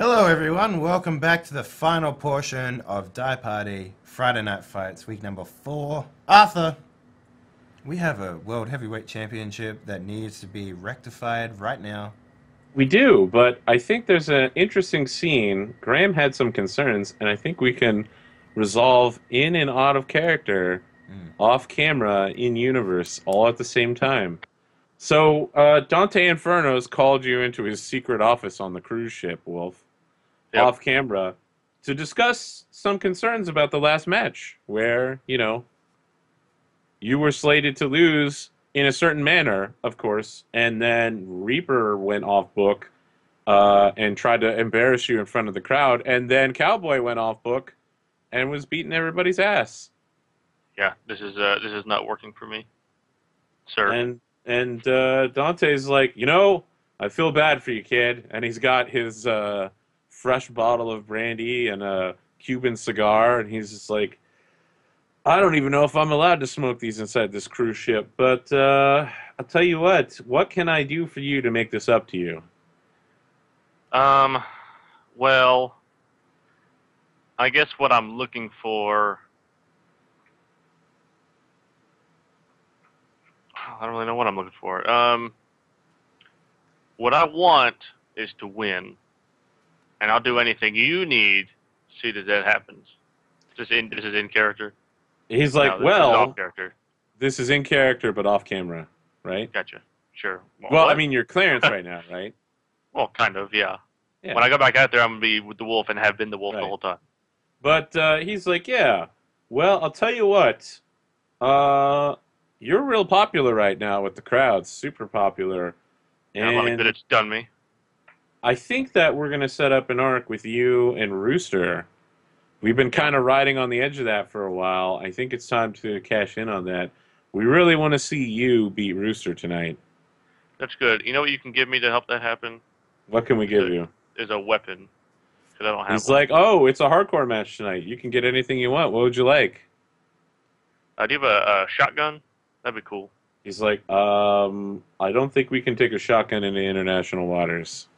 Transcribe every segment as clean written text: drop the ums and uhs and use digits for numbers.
Hello everyone, welcome back to the final portion of Die Party Friday Night Fights, week number 4. Arthur, we have a World Heavyweight Championship that needs to be rectified right now. We do, but I think there's an interesting scene. Graham had some concerns, and I think we can resolve in and out of character, Mm. off camera, in universe, all at the same time. So, Dante Inferno's called you into his secret office on the cruise ship, Wolf, Yep. off camera, to discuss some concerns about the last match, where, you were slated to lose in a certain manner, of course, and then Reaper went off book and tried to embarrass you in front of the crowd, and then Cowboy went off book and was beating everybody's ass. Yeah, this is not working for me, sir. And Dante's like, I feel bad for you, kid, and he's got his fresh bottle of brandy and a Cuban cigar, and he's just like, I don't even know if I'm allowed to smoke these inside this cruise ship, but I'll tell you what can I do for you to make this up to you? Well, I guess what I'm looking for, I don't really know what I'm looking for. What I want is to win, and I'll do anything you need to see that happens. This is in character. He's like, No, this is off character. this is in character, but off camera, right? Gotcha. Sure. Well, what? I mean, you're Clarence right now, right? Well, kind of, yeah. Yeah. When I go back out there, I'm gonna be with the wolf and have been the wolf Right. the whole time. But he's like, yeah, well, I'll tell you what. You're real popular right now with the crowd, super popular. And I'm really good at done me. I think that we're going to set up an arc with you and Rooster. We've been kind of riding on the edge of that for a while. I think it's time to cash in on that. We really want to see you beat Rooster tonight. That's good. You know what you can give me to help that happen? What can we give you? Is a weapon. Because I don't have He's one. like, oh, it's a hardcore match tonight. You can get anything you want. What would you like? Do you have a shotgun? That'd be cool. He's like, I don't think we can take a shotgun into international waters.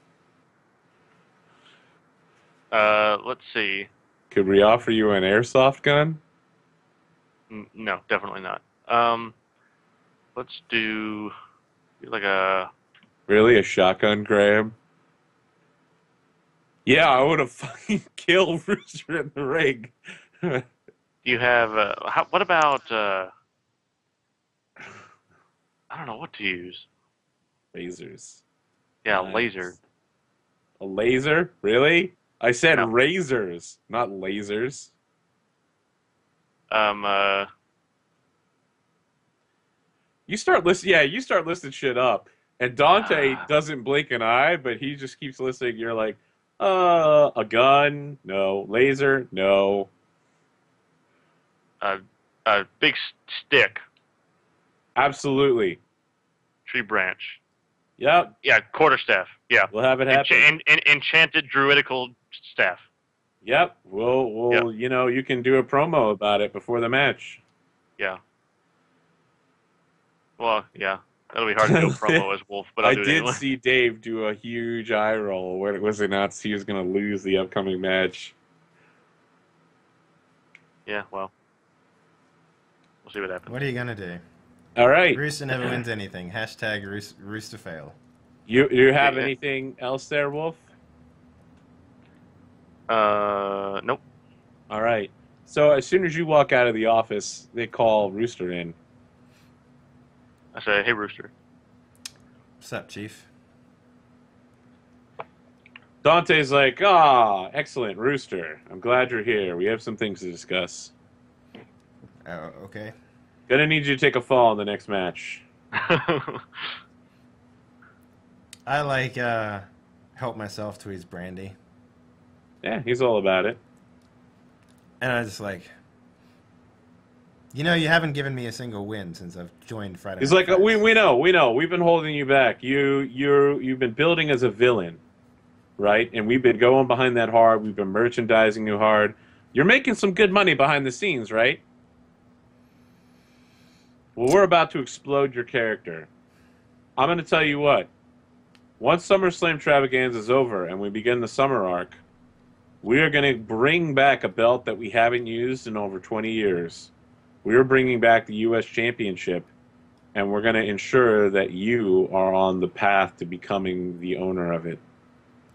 Let's see. Could we offer you an airsoft gun? No, definitely not. Let's do like a. Really? A shotgun, Graham? Yeah, I would have fucking killed Rooster in the ring. Do you have? What about? I don't know what to use. Lasers. Yeah, Nice. laser. A laser? Really? I said No. razors, not lasers. You start listing shit up. And Dante doesn't blink an eye, but he just keeps listening. You're like, a gun? No. Laser? No. A big stick, Absolutely. tree branch. Yep. Yeah, quarterstaff. Yeah. We'll have it happen. Enchanted druidical staff. Yep. We'll you can do a promo about it before the match. Yeah. Well, yeah. That'll be hard to do a promo as Wolf, but I'll I do it did anyway. see Dave do a huge eye roll where it was announced he was going to lose the upcoming match. Yeah, well. We'll see what happens. What are you gonna do? All right. Rooster never wins anything. Hashtag Rooster fail. You have Yeah. anything else there, Wolf? Nope. All right. So as soon as you walk out of the office, they call Rooster in. I say, hey, Rooster. What's up, Chief? Dante's like, excellent, Rooster. I'm glad you're here. We have some things to discuss. Oh, okay. Gonna need you to take a fall in the next match. I help myself to his brandy. Yeah, he's all about it. And I just like, you haven't given me a single win since I've joined Friday He's Night like, Fights. we know. We've been holding you back. You've been building as a villain, right? And we've been going behind that hard. We've been merchandising you hard. You're making some good money behind the scenes, right? Well, we're about to explode your character. I'm going to tell you what. once SummerSlam Travaganza is over and we begin the summer arc, we are going to bring back a belt that we haven't used in over 20 years. We are bringing back the U.S. Championship, and we're going to ensure that you are on the path to becoming the owner of it.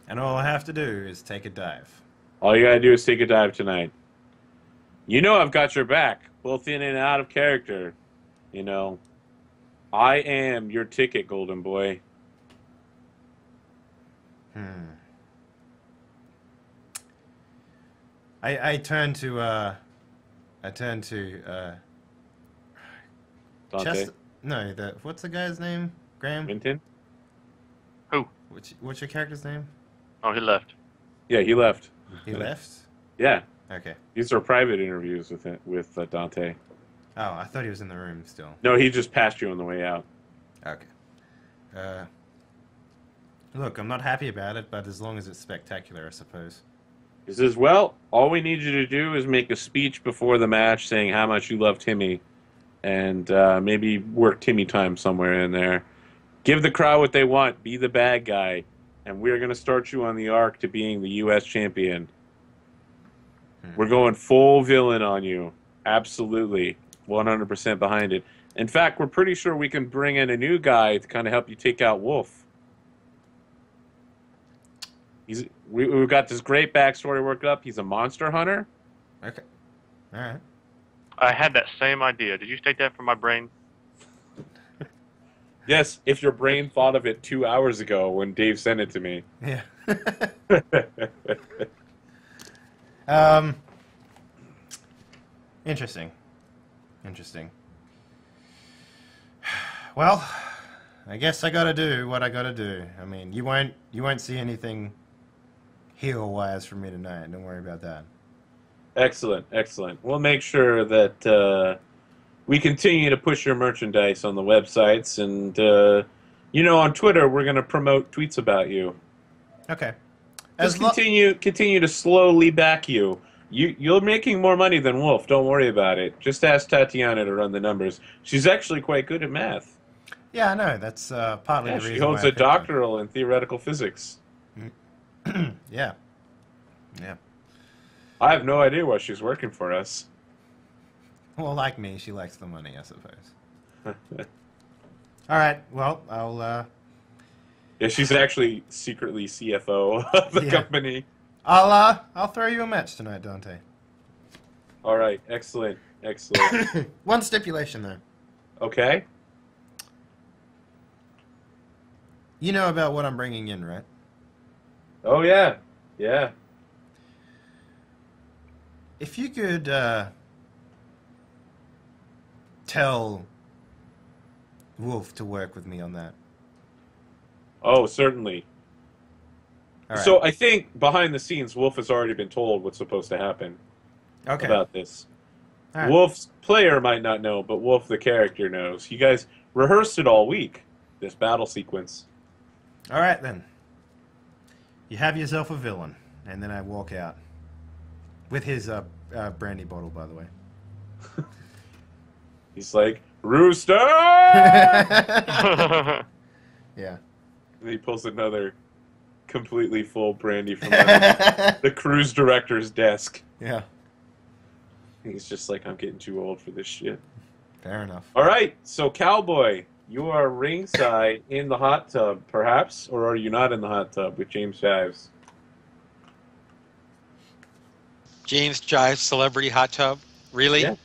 And all I have to do is take a dive. All you got to do is take a dive tonight. You know I've got your back, both in and out of character. You know, I am your ticket, Golden Boy. I turn to Dante? No, what's the guy's name? Graham? Minton? Who? What's your character's name? Oh, he left. Yeah, he left. He left? Yeah. Okay. These are private interviews with Dante. Oh, I thought he was in the room still. No, he just passed you on the way out. Okay. Look, I'm not happy about it, but as long as it's spectacular, I suppose. He says, well, all we need you to do is make a speech before the match saying how much you love Timmy, and maybe work Timmy time somewhere in there. Give the crowd what they want. Be the bad guy. And we're going to start you on the arc to being the U.S. champion. We're going full villain on you. Absolutely. 100% behind it. In fact, we're pretty sure we can bring in a new guy to kind of help you take out Wolf. We've got this great backstory worked up. He's a monster hunter. Okay. All right. I had that same idea. Did you take that from my brain? Yes, if your brain thought of it 2 hours ago when Dave sent it to me. Yeah. Interesting. Well, I guess I gotta do what I gotta do. I mean, you won't see anything heel-wise from me tonight. Don't worry about that. Excellent. We'll make sure that we continue to push your merchandise on the websites, and on Twitter we're going to promote tweets about you. Okay. Just continue to slowly back you. You're making more money than Wolf. Don't worry about it. Just ask Tatiana to run the numbers. She's actually quite good at math. Yeah, I know. That's partly the reason. She holds a doctoral in theoretical physics. Yeah. I have no idea why she's working for us. Well, like me, she likes the money, I suppose. All right. Well, I'll. Yeah, she's actually secretly CFO of the company. I'll throw you a match tonight, Dante. All right. Excellent. One stipulation, though. Okay. You know about what I'm bringing in, right? Oh, yeah. If you could tell Wolf to work with me on that. Oh, certainly. All right. So I think behind the scenes, Wolf has already been told what's supposed to happen about this. All right. Wolf's player might not know, but Wolf the character knows. You guys rehearsed it all week, this battle sequence. All right, then. You have yourself a villain, and then I walk out. With his brandy bottle, by the way. He's like, Rooster! Yeah. And he pulls another completely full brandy from under the cruise director's desk. Yeah. He's just like, I'm getting too old for this shit. Fair enough. All right, so Cowboy, you are ringside in the hot tub, perhaps? Or are you not in the hot tub with James Chives? James Jive Celebrity Hot Tub? Really? Yeah.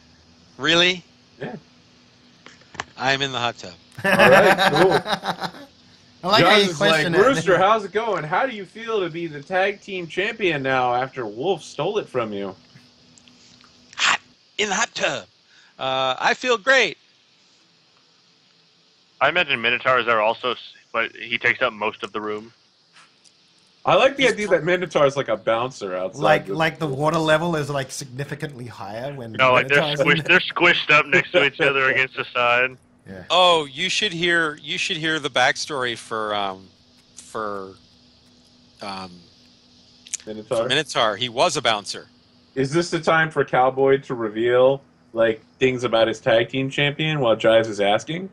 Really? Yeah. I'm in the hot tub. All right, cool. I like how John's you is like, question it. Rooster, how's it going? How do you feel to be the tag team champion now after Wolf stole it from you? Hot in the hot tub. I feel great. I imagine Minotaur is there also, but he takes up most of the room. I like the idea that Minotaur is like a bouncer outside. Like the water level is like significantly higher when. No, like they're Minotaur's in they're squished up next to each other against the side. Yeah. Oh, you should hear the backstory for Minotaur. Minotaur. He was a bouncer. Is this the time for Cowboy to reveal like things about his tag team champion while Jives is asking?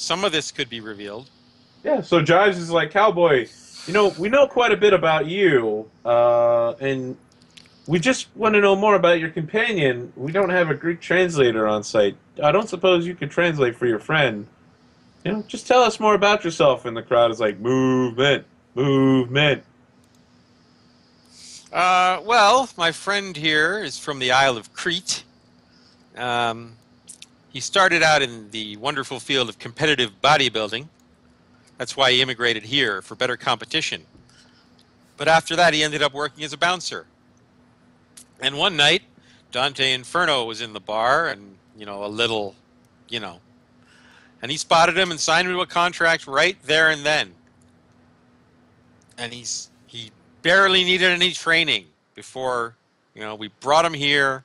some of this could be revealed. Yeah, so Jives is like, Cowboy, we know quite a bit about you, and we just want to know more about your companion. We don't have a Greek translator on site. I don't suppose you could translate for your friend. Just tell us more about yourself. And the crowd is like, movement, movement. Well, my friend here is from the Isle of Crete. He started out in the wonderful field of competitive bodybuilding. That's why he immigrated here, for better competition. But after that, he ended up working as a bouncer. And one night, Dante Inferno was in the bar, and, and he spotted him and signed him to a contract right there and then. And he barely needed any training before, we brought him here,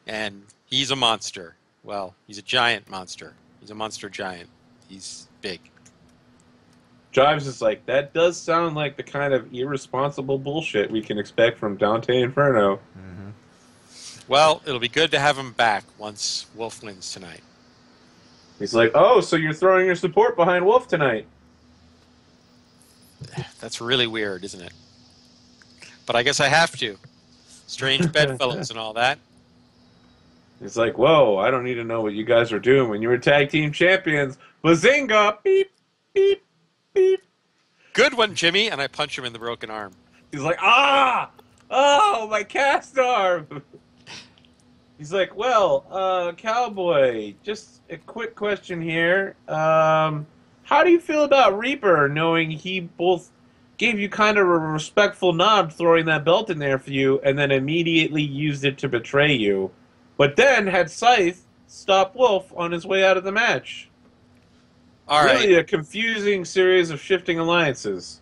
and he's a monster. Well, he's a giant monster. He's a monster giant. He's big. Jives is like, that does sound like the kind of irresponsible bullshit we can expect from Dante Inferno. Mm-hmm. Well, it'll be good to have him back once Wolf wins tonight. He's like, oh, so you're throwing your support behind Wolf tonight. That's really weird, isn't it? But I guess I have to. Strange bedfellows and all that. He's like, whoa, I don't need to know what you guys were doing when you were tag team champions. Bazinga! Beep, beep, beep. Good one, Jimmy. And I punch him in the broken arm. He's like, ah! Oh, my cast arm! He's like, well, Cowboy, just a quick question here. How do you feel about Reaper, knowing he both gave you kind of a respectful nod throwing that belt in there for you, and then immediately used it to betray you, but then had Scythe stop Wolf on his way out of the match? All right. Really a confusing series of shifting alliances.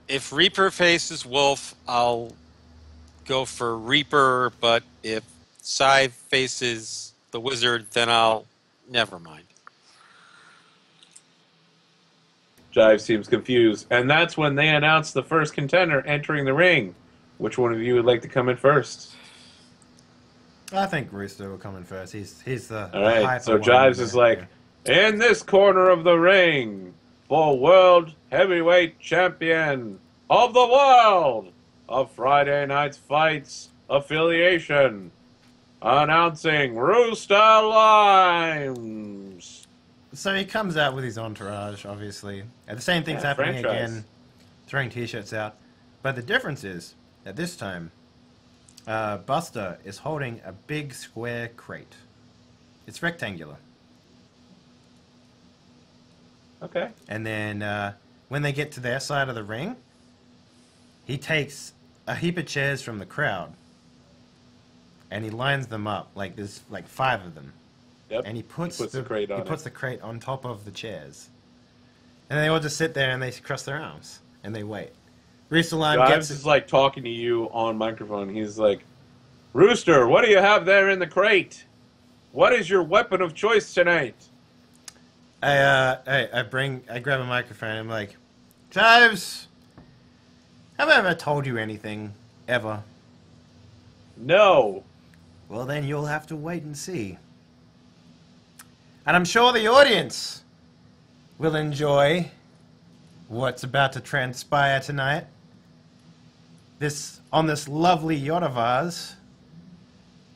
If Reaper faces Wolf, I'll go for Reaper, but if Scythe faces the Wizard, then I'll... Never mind. Jive seems confused, and that's when they announce the first contender entering the ring. Which one of you would like to come in first? I think Rooster will come in first. He's the All right, hyper so one Jives there. is like, in this corner of the ring, for World Heavyweight Champion of the World of Friday Night's Fights Affiliation, announcing Rooster Lymes. So he comes out with his entourage, obviously. And the same thing's happening franchise. again, throwing t-shirts out. But the difference is, at this time, Buster is holding a big square crate. It's rectangular. Okay. And then when they get to their side of the ring, he takes a heap of chairs from the crowd and he lines them up. Like there's like 5 of them. Yep. And he puts the crate on. He puts the crate on top of the chairs. And they all just sit there and they cross their arms and they wait. Rooster Lyme Jives is like talking to you on microphone. He's like, Rooster, what do you have there in the crate? What is your weapon of choice tonight? I grab a microphone and I'm like, Jives, have I ever told you anything ever? No. Well, then you'll have to wait and see. And I'm sure the audience will enjoy what's about to transpire tonight. On this lovely yacht of ours,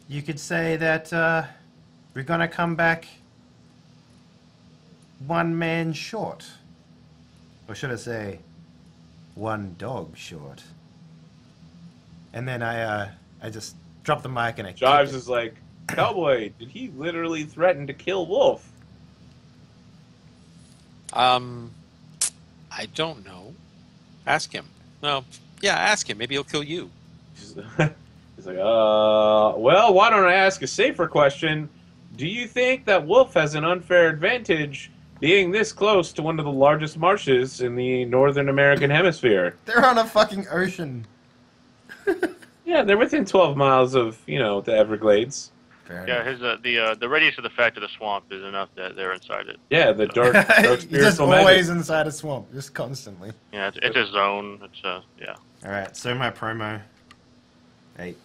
you could say that we're going to come back one man short. Or should I say, one dog short. And then I just drop the mic and I kick Jives it. is like, Cowboy, did he literally threaten to kill Wolf? I don't know. Ask him. No. Yeah, ask him. Maybe he'll kill you. He's like, well, why don't I ask a safer question? Do you think that Wolf has an unfair advantage being this close to one of the largest marshes in the Northern American hemisphere? They're on a fucking ocean. Yeah, they're within 12 miles of, the Everglades. Fair Yeah, enough. the radius of the fact of the swamp is enough that they're inside it. Yeah, the dark He's just spiritual always magic. inside a swamp, just constantly. Yeah, it's a zone. It's yeah. Alright, so my promo. 8.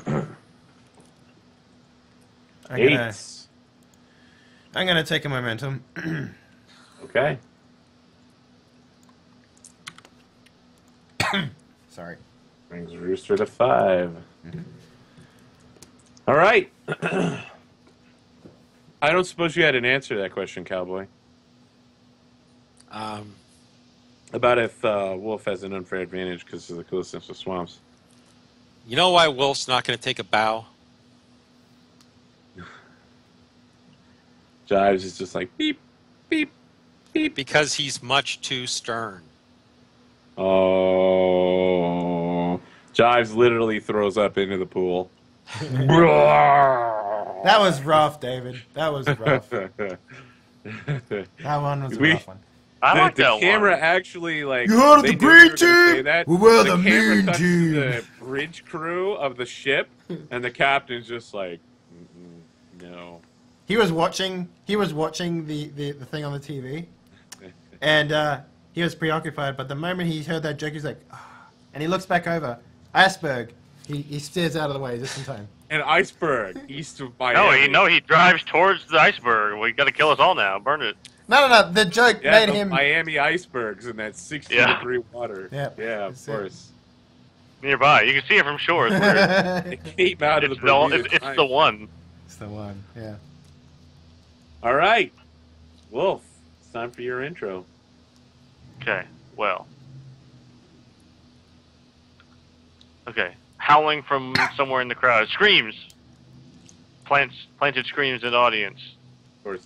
I'm Eight. gonna take a momentum. Okay. Sorry. Brings Rooster to 5. All right. I don't suppose you had an answer to that question, Cowboy. About if Wolf has an unfair advantage because of the closeness of swamps. You know why Wolf's not going to take a bow? Jives is just like beep, beep, beep. Because he's much too stern. Oh. Jives literally throws up into the pool. That was rough, David. That was rough. That one was a rough one. I like the that camera one. actually like You heard of they the knew we were green gonna say team? that. We're the camera mean cuts to team. the bridge crew of the ship, and the captain's just like, no. He was watching the thing on the TV, and he was preoccupied. But the moment he heard that joke, he's like, oh. And he looks back over. Iceberg. He steers out of the way just in time. An iceberg east of Miami. No, he drives towards the iceberg. We got to kill us all now. Burn it. No. The joke made the him. Miami icebergs in that 60-degree water. Yeah, of course. Nearby, you can see it from shore. It's weird. It came out of the It's Bermuda it's the one. It's the one. Yeah. All right, Wolf. It's time for your intro. Okay. Well. Okay. Howling from somewhere in the crowd. Screams. Planted screams in the audience. Of course.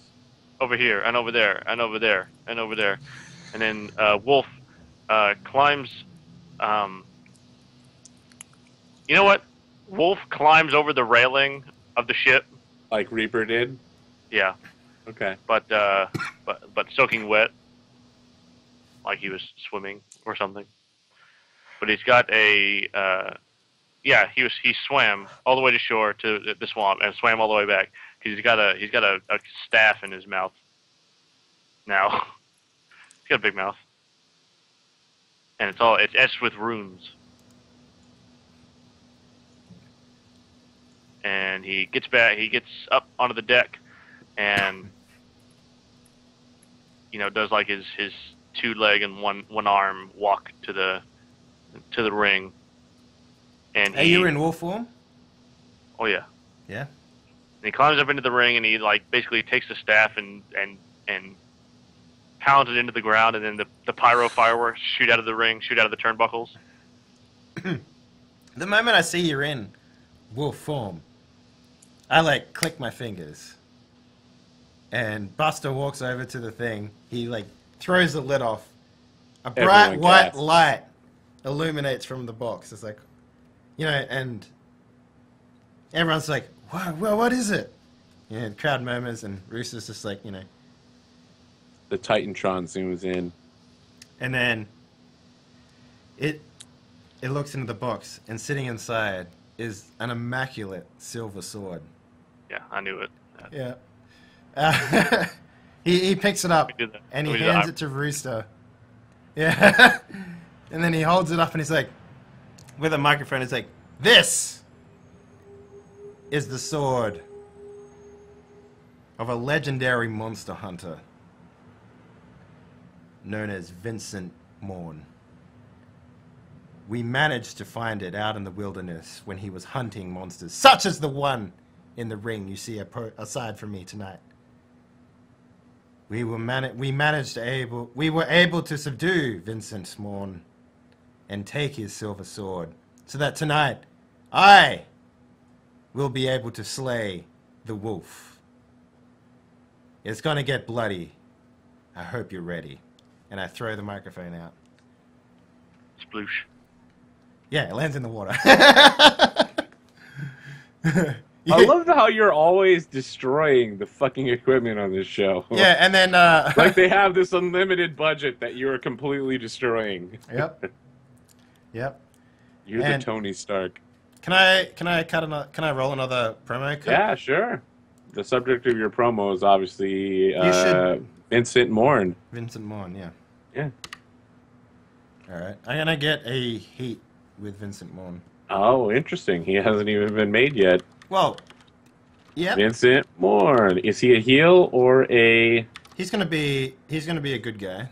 Over here, and over there, and over there, and over there. And then Wolf climbs... you know what? Wolf climbs over the railing of the ship. Like Reaper did? Yeah. Okay. But soaking wet. Like he was swimming or something. But he's got a... he swam all the way to shore to the swamp and swam all the way back. He's got a staff in his mouth. Now, he's got a big mouth, and it's etched with runes. And he gets up onto the deck, and does like his 2 leg and one arm walk to the ring. And Are you in wolf form? Oh yeah. Yeah. And he climbs up into the ring, and he basically takes the staff and pounds it into the ground, and then the pyro fireworks shoot out of the ring, shoot out of the turnbuckles. The moment I see you're in wolf form, I click my fingers, and Buster walks over to the thing. He throws the lid off. A bright white light illuminates from the box. It's like, and everyone's like, "Whoa, what is it?" The crowd murmurs, and Rooster's just like, The Titantron zooms in. And then it looks into the box, and sitting inside is an immaculate silver sword. Yeah, I knew it. Yeah. He picks it up, and he hands it to Rooster. Yeah. And then he holds it up, and he's like, with a microphone, he's like, "This is the sword of a legendary monster hunter known as Vincent Morn. We managed to find it out in the wilderness when he was hunting monsters, such as the one in the ring you see aside from me tonight. We were able to subdue Vincent Morn and take his silver sword, so that tonight I will be able to slay the wolf. It's gonna get bloody. I hope you're ready." And I throw the microphone out. Sploosh. Yeah, it lands in the water. I love how you're always destroying the fucking equipment on this show. Yeah, and then like they have this unlimited budget that you are completely destroying. Yep. You're the Tony Stark. Can I roll another promo code? Yeah, sure. The subject of your promo is obviously Vincent Morn. Vincent Morn, yeah. Yeah. All right. I'm gonna get a heat with Vincent Morn. Oh, interesting. He hasn't even been made yet. Well, yeah. Vincent Morn. Is he a heel or a He's gonna be a good guy.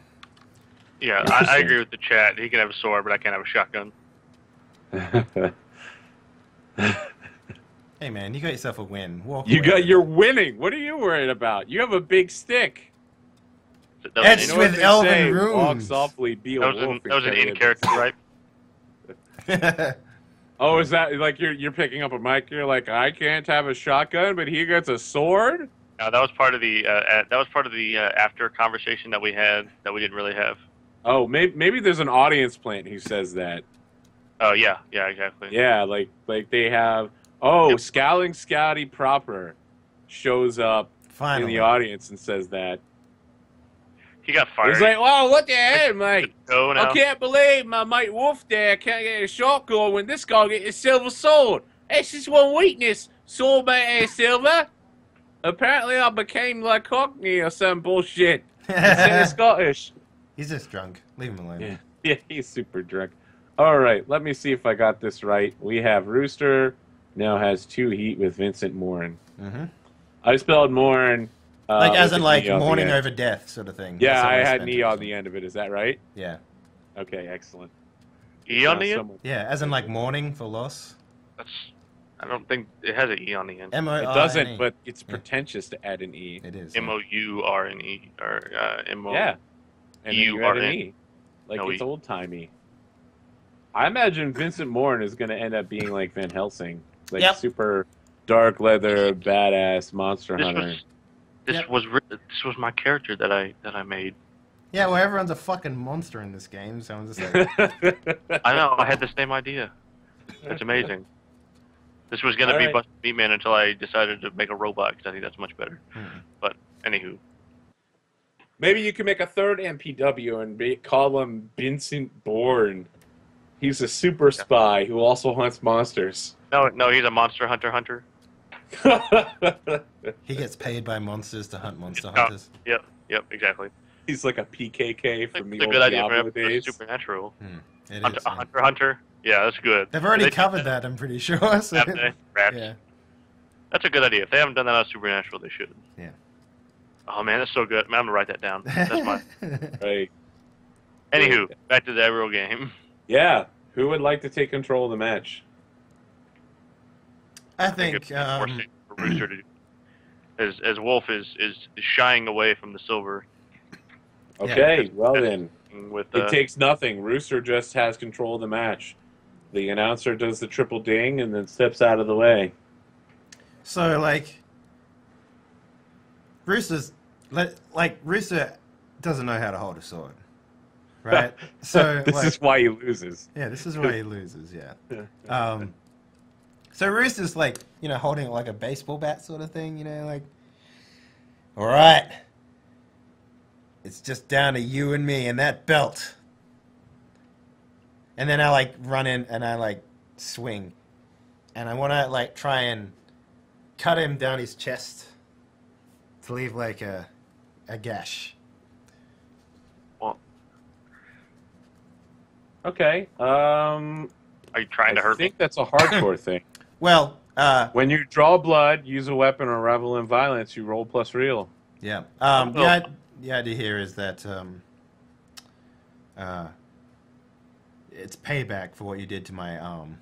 Yeah, I agree with the chat. He can have a sword, but I can't have a shotgun. Hey man, you got yourself a win. Walk You away got with you're it. winning. What are you worried about? You have a big stick. It's You know what with they elven say, runes. walk softly, be a That wolf. was an in-character, right? Oh, is that like you're picking up a mic? You're like, I can't have a shotgun, but he gets a sword. No, that was part of the after conversation that we had that we didn't really have. Oh, maybe there's an audience plant who says that. Oh yeah, exactly. Yeah, like they have. Oh, Yep. Scowling Scotty proper shows up Finally. in the audience and says that. He got fired. He's like, "Wow, what the hell, mate? Oh, no. I can't believe my mate Wolf there can't get a shotgun when this guy gets a silver sword. It's just one weakness, sword mate silver. Apparently, I became like Cockney or some bullshit. Instead of Scottish." He's just drunk. Leave him alone. Yeah. Yeah, he's super drunk. All right, let me see if I got this right. We have Rooster now has 2 heat with Vincent Morin. Mm-hmm. I spelled Morin. Like as with in an like E on the mourning end. over death sort of thing. Yeah, That's how I had spent an it. E on the end of it. Is that right? Yeah. Okay, excellent. E on the end? Yeah, as in like mourning for loss. I don't think it has an E on the end. M-O-R-N-E. It doesn't, but it's pretentious to add an E. It is. M-O-U-R-N-E or M-O. Yeah. And then you add an U-R-N. E. Like No it's E. old-timey. I imagine Vincent Morin is going to end up being like Van Helsing. Like Yep. super dark leather, badass monster This hunter. was my character that I made. Yeah, well, everyone's a fucking monster in this game, so I'm just like, I know. I had the same idea. It's amazing. This was gonna All be right. Buster Beatman until I decided to make a robot because I think that's much better. But anywho, Maybe you can make a third MPW and call him Vincent Bourne. He's a super spy who also hunts monsters. no, he's a monster hunter. he gets paid by monsters to hunt monster Oh, hunters. Yep, exactly. He's like a PKK from the It's a old good idea Diablo for days. Supernatural. It Hunter, is. Yeah. hunter. Yeah, that's good. They've already They- covered that, I'm pretty sure. So, Have they? Rats. yeah. That's a good idea. If they haven't done that on Supernatural, they should. Yeah. Oh man, that's so good. Man, I'm gonna write that down. That's my. Right. Anywho, back to the real game. Yeah. Who would like to take control of the match? I It'd think, be more safe for Rooster to do. As Wolf is shying away from the silver. Okay, well then. With It takes nothing. Rooster just has control of the match. The announcer does the triple ding and then steps out of the way. so like, Rooster doesn't know how to hold a sword, right? So This like, is why he loses. yeah, this is why he loses. Yeah. So Rooster's like, holding it like a baseball bat sort of thing, like, all right, it's just down to you and me and that belt. And then I like run in and I like swing, and I want to like try and cut him down his chest to leave like a gash. Well, Okay. are you trying to I hurt me? think that's a hardcore thing. Well, When you draw blood, use a weapon, or revel in violence, you roll plus real. yeah. The idea here is that it's payback for what you did to my arm.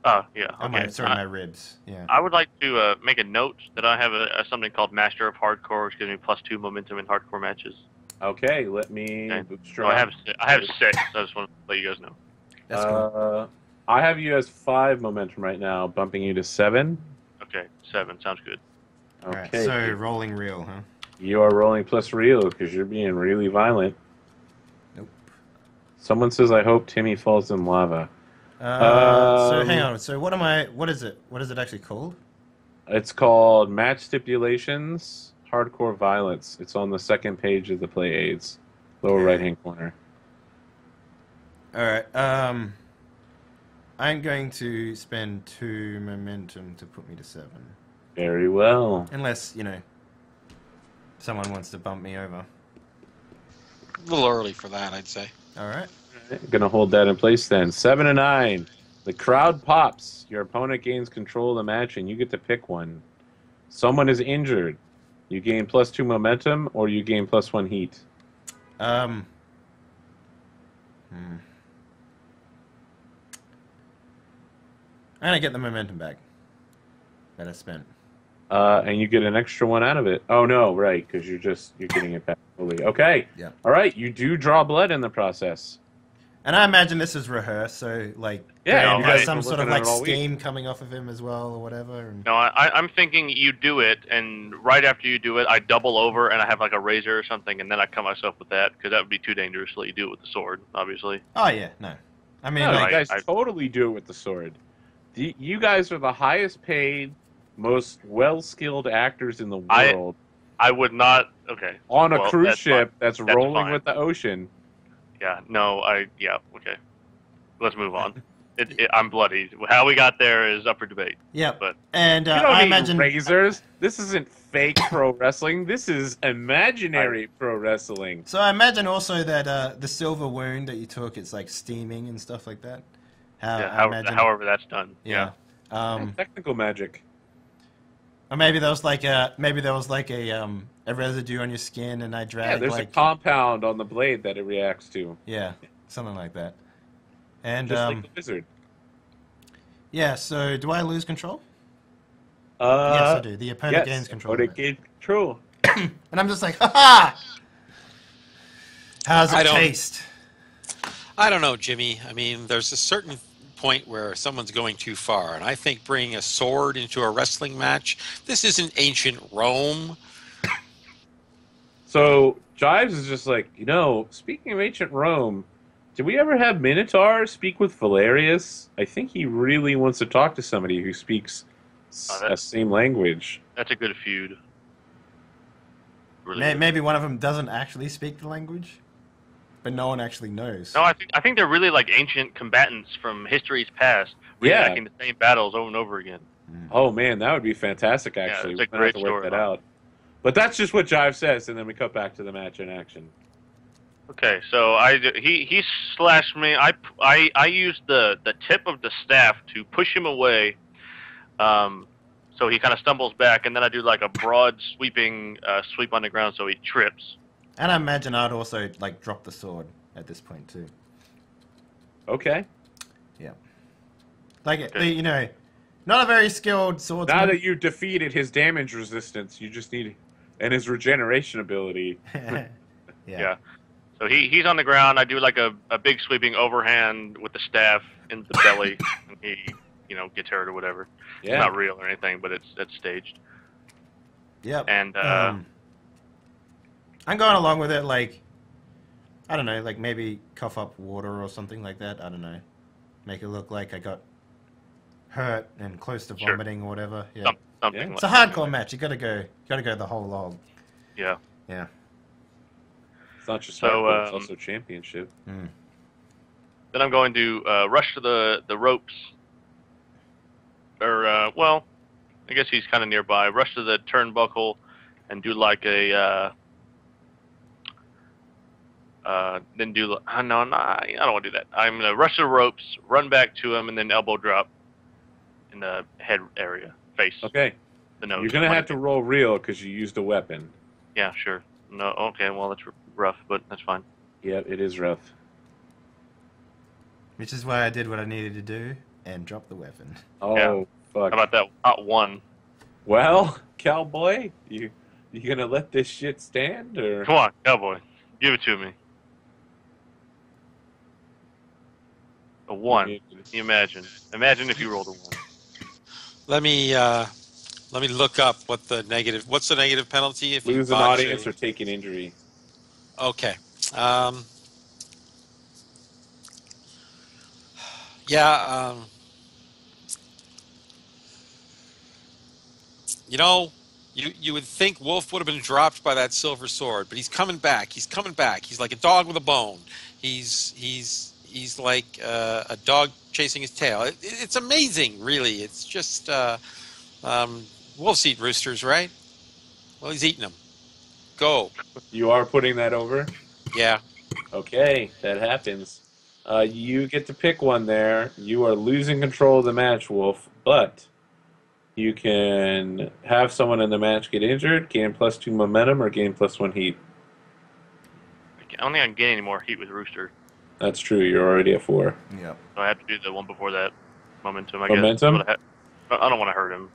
Oh yeah. Oh, Okay. my ribs. Yeah. I would like to make a note that I have something called Master of Hardcore, which gives me +2 momentum in hardcore matches. Okay, let me Okay. bootstrap. So I have 6. So I just want to let you guys know. That's cool. I have you as 5 momentum right now, bumping you to 7. Okay, 7 sounds good. All right. Okay, So rolling real, huh? you are rolling plus real because you're being really violent. Nope. Someone says, "I hope Timmy falls in lava." So hang on. So what am I? What is it? What is it actually called? It's called Match Stipulations Hardcore Violence. It's on the second page of the play aids, lower right-hand corner. All right. I'm going to spend 2 momentum to put me to 7, Very well. unless someone wants to bump me over. A little early for that, I'd say. All right. I'm gonna hold that in place then. 7 and 9. The crowd pops. Your opponent gains control of the match, and you get to pick one. Someone is injured. You gain +2 momentum, or you gain +1 heat. I'm gonna get the momentum back that I spent. And you get an extra 1 out of it. Oh no, right? Because you're getting it back fully. Okay. Yeah. All right. You do draw blood in the process. And I imagine this is rehearsed, so like Yeah, he no, has I- some we're sort of looking at like it all week. steam coming off of him as well, or whatever. And... No, I'm thinking you do it, and right after you do it, I double over, and I have like a razor or something, and then I cut myself with that, because that would be too dangerous to let you do it with the sword, obviously. Oh yeah, no. I mean, No, like, you guys I- totally do it with the sword. You guys are the highest paid, most well-skilled actors in the world I would not. Okay. on a well, cruise that's ship fine. that's That's rolling fine. with the ocean. Yeah. No. Yeah. Okay. Let's move on. I'm bloody. How we got there is up for debate. yeah. But And You don't I need imagine razors. This isn't fake pro wrestling. This is imaginary pro wrestling. So I imagine also that the silver wound that you took, it's like steaming and stuff like that. yeah, I imagine, however that's done. yeah. Technical magic. Or maybe there was like a residue on your skin, and I Yeah, dragged there's like a compound on the blade that it reacts to. yeah, something like that. And Just like the lizard. yeah. So do I lose control? Yes, I do. The opponent gains control. Oh, they of it. gain control. And I'm just like, ha ha! How's I it don't- taste? I don't know, Jimmy. I mean, there's a certain point where someone's going too far, and I think bringing a sword into a wrestling match, this isn't ancient Rome. So Jives is just like, speaking of ancient Rome, did we ever have Minotaur speak with Valerius? I think he really wants to talk to somebody who speaks the same language. That's a good feud. Really good. Maybe one of them doesn't actually speak the language, but no one actually knows. No, I think they're really like ancient combatants from history's past, Yeah. reenacting the same battles over and over again. Oh man, that would be fantastic. Actually, it's a we're gonna have great to work that storyline. out. But that's just what Jive says, and then we cut back to the match in action. Okay, so he slashed me. I used the tip of the staff to push him away, so he kind of stumbles back, and then I do like a broad sweeping sweep on the ground, so he trips. And I imagine I'd also like drop the sword at this point too. Okay. Yeah. Like Okay. not a very skilled swordsman. Now that you defeated his damage resistance, you just need and his regeneration ability. Yeah. So he's on the ground. I do like a big sweeping overhand with the staff in the belly, and he gets hurt or whatever. Yeah. It's not real or anything, but it's staged. Yep. And I'm going along with it, like, I don't know, like maybe cough up water or something like that. I don't know. Make it look like I got hurt and close to Sure. vomiting or whatever. Yeah. something. Yeah. It's a hardcore match. You gotta go the whole log. Yeah. Yeah. It's not just So, hardcore, it's also championship. Mm. Then I'm going to rush to the ropes. Or I guess he's kind of nearby. Rush to the turnbuckle and do like a. Then do no, I don't want to do that. I'm gonna rush the ropes, run back to him, and then elbow drop in the head area, face, Okay. the nose. You're gonna have to roll real because you used a weapon. Yeah, sure. No, okay. Well, that's rough, but that's fine. Yeah, it is rough. Which is why I did what I needed to do and drop the weapon. Oh Yeah. fuck. How about that? Not one. Well, cowboy, you gonna let this shit stand or? Come on, cowboy, give it to me. A one. Can you imagine? Imagine if you rolled a one. Let me look up what's the negative penalty if you Lose an botch audience a- or take an injury. Okay. Yeah. You would think Wolf would have been dropped by that silver sword, but he's coming back. He's coming back. He's like a dog with a bone. He's like a dog chasing his tail. It's amazing, really. It's just wolves eat roosters, right? Well, he's eating them. Go. You are putting that over? Yeah. Okay, that happens. You get to pick one there. You are losing control of the match, Wolf, but You can have someone in the match get injured, gain +2 momentum, or gain +1 heat. I don't think I can get any more heat with Rooster. That's true. You're already at 4. Yep. So I have to do the one before that. Momentum, I guess. Momentum? I don't want to hurt him.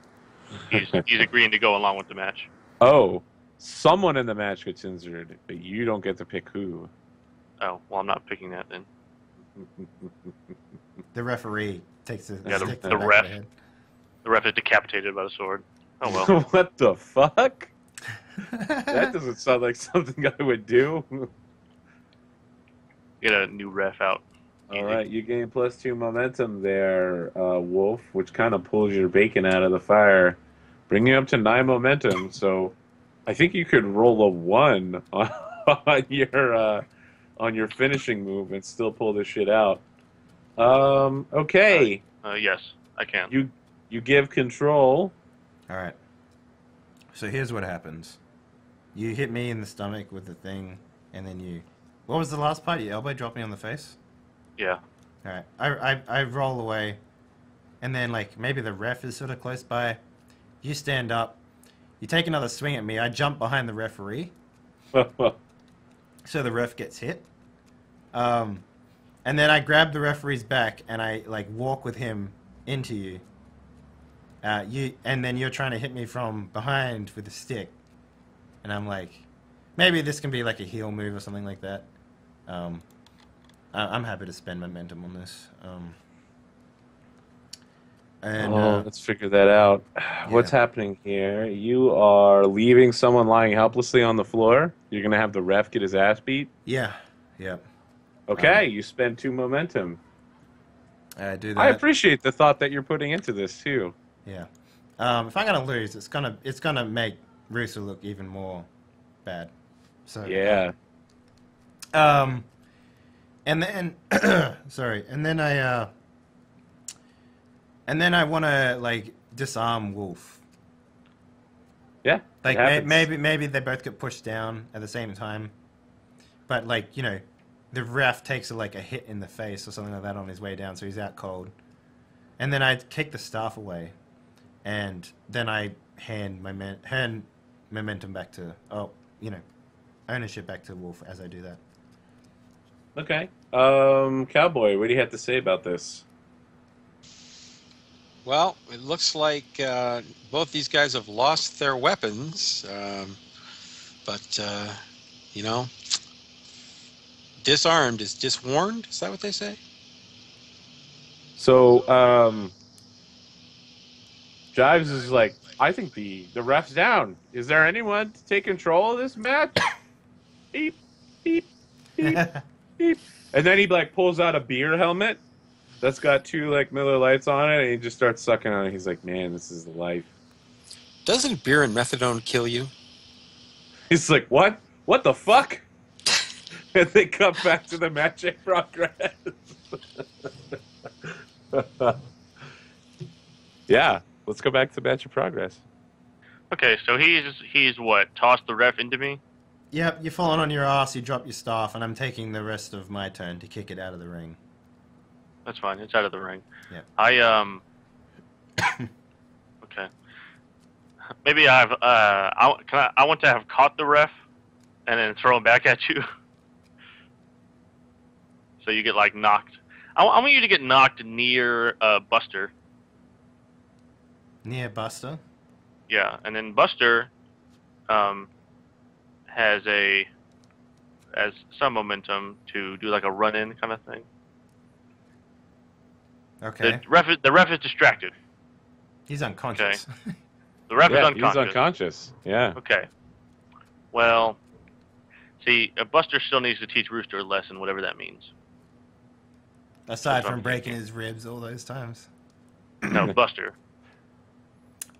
He's agreeing to go along with the match. Oh, someone in the match gets injured, but you don't get to pick who. Oh, well, I'm not picking that then. The referee takes the Yeah, stick to the back ref. of the head. The ref is decapitated by the sword. Oh, well. What the fuck? That doesn't sound like something I would do. Get a new ref out. All right, you gain +2 momentum there, Wolf, which kind of pulls your bacon out of the fire, bringing you up to 9 momentum. So, I think you could roll a 1 on your finishing move and still pull this shit out. Okay. Yes, I can. You give control. All right. So here's what happens. You hit me in the stomach with the thing, and then you... What was the last part? Your elbow dropped me on the face? Yeah. All right. I roll away, and then, like, maybe the ref is sort of close by. You stand up. You take another swing at me. I jump behind the referee, so the ref gets hit. And then I grab the referee's back, and I, like, walk with him into you. And then you're trying to hit me from behind with a stick. And I'm like, maybe this can be like a heel move or something like that. I'm happy to spend momentum on this. Let's figure that out. What's happening here? You are leaving someone lying helplessly on the floor. You're going to have the ref get his ass beat? Yeah. Yep. Okay, you spend 2 momentum. I do that. I appreciate the thought that you're putting into this, too. Yeah. If I'm gonna lose, it's gonna make Rooster look even more bad. So yeah. And then sorry, and then I want to like disarm Wolf. Yeah. Like maybe they both get pushed down at the same time, but like the ref takes like a hit in the face or something like that on his way down, so he's out cold. And then I kick the staff away. And then I hand momentum back to, ownership back to Wolf as I do that. Okay. Cowboy, what do you have to say about this? Well, it looks like both these guys have lost their weapons, but disarmed is diswarned. Is that what they say? So, Jives is like, I think the ref's down. Is there anyone to take control of this match? Beep, beep, beep, beep. And then he like pulls out a beer helmet that's got 2 like Miller Lights on it, and he just starts sucking on it. He's like, man, this is the life. Doesn't beer and methadone kill you? He's like, what? What the fuck? And they come back to the match in progress. Yeah. Let's go back to the match in progress. Okay, so he's what? Tossed the ref into me? Yep, you're falling on your ass, you drop your staff, and I'm taking the rest of my turn to kick it out of the ring. That's fine. It's out of the ring. Yeah. Okay. Maybe I want to have caught the ref and then throw him back at you. So you get like knocked. I want you to get knocked near Buster. Near Buster? Yeah, and then Buster has some momentum to do like a run-in kind of thing. Okay. The ref is distracted. He's unconscious. Okay. The ref is unconscious. He's unconscious. Yeah. Okay. Well, see, Buster still needs to teach Rooster a lesson, whatever that means. Aside from breaking his ribs all those times. No, Buster.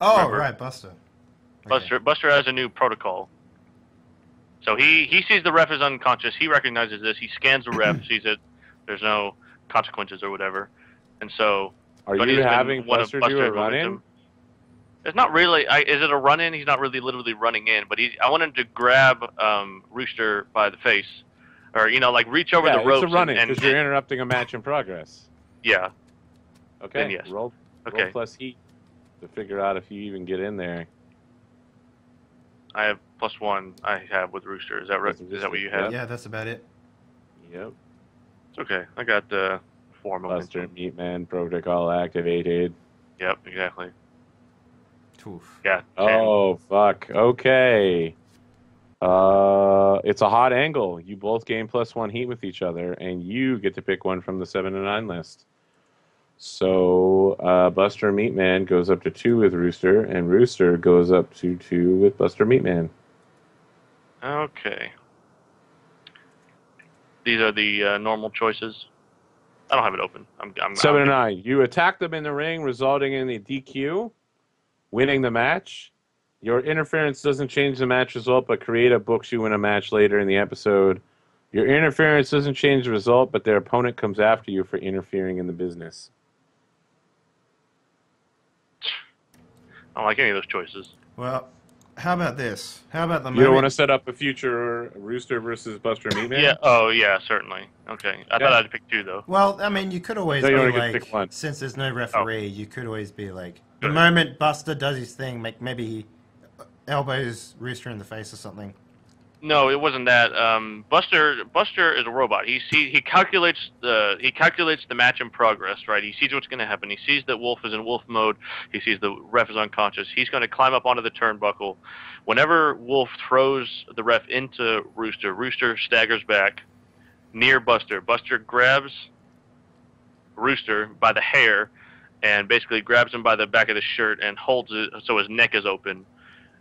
Oh, Remember? right, Buster. Okay. Buster has a new protocol. So he sees the ref is unconscious. He recognizes this. He scans the ref, sees it. There's no consequences or whatever. And so... Are you having Buster do a run-in? It's not really... is it a run-in? He's not really literally running in. But I want him to grab Rooster by the face. Or, like reach over the ropes. It's a run-in because you're interrupting a match in progress. Yeah. Okay. Then yes. Roll Okay. plus heat. to figure out if you even get in there. I have +1. I have with Rooster. Is that right? Is that what you have? Yeah, that's about it. Yep. It's okay. I got 4 Buster momentum. Meatman protocol activated. Yep, exactly. Oof. Yeah. 10. Oh, fuck. Okay. It's a hot angle. You both gain +1 heat with each other, and you get to pick one from the 7 and 9 list. So Buster Meatman goes up to 2 with Rooster, and Rooster goes up to 2 with Buster Meatman. Okay. These are the normal choices. I don't have it open. I'm 7 and 9. You attack them in the ring, resulting in the DQ, winning the match. Your interference doesn't change the match result, but creative books you win a match later in the episode. Your interference doesn't change the result, but their opponent comes after you for interfering in the business. I don't like any of those choices. Well, how about this? How about the You don't want to moment? set up a future Rooster versus Buster Meatman? Yeah. Oh, yeah. Certainly. Okay. I thought I'd pick 2 though. Well, I mean, you could always No, you be only get to like, pick one. since there's no referee, you could always be like, the Good. moment Buster does his thing, maybe he elbows Rooster in the face or something. No, it wasn't that. Buster is a robot. He calculates the match in progress, right? He sees what's going to happen. He sees that Wolf is in Wolf mode. He sees the ref is unconscious. He's going to climb up onto the turnbuckle. Whenever Wolf throws the ref into Rooster, Rooster staggers back near Buster. Buster grabs Rooster by the hair and basically grabs him by the back of the shirt and holds it so his neck is open.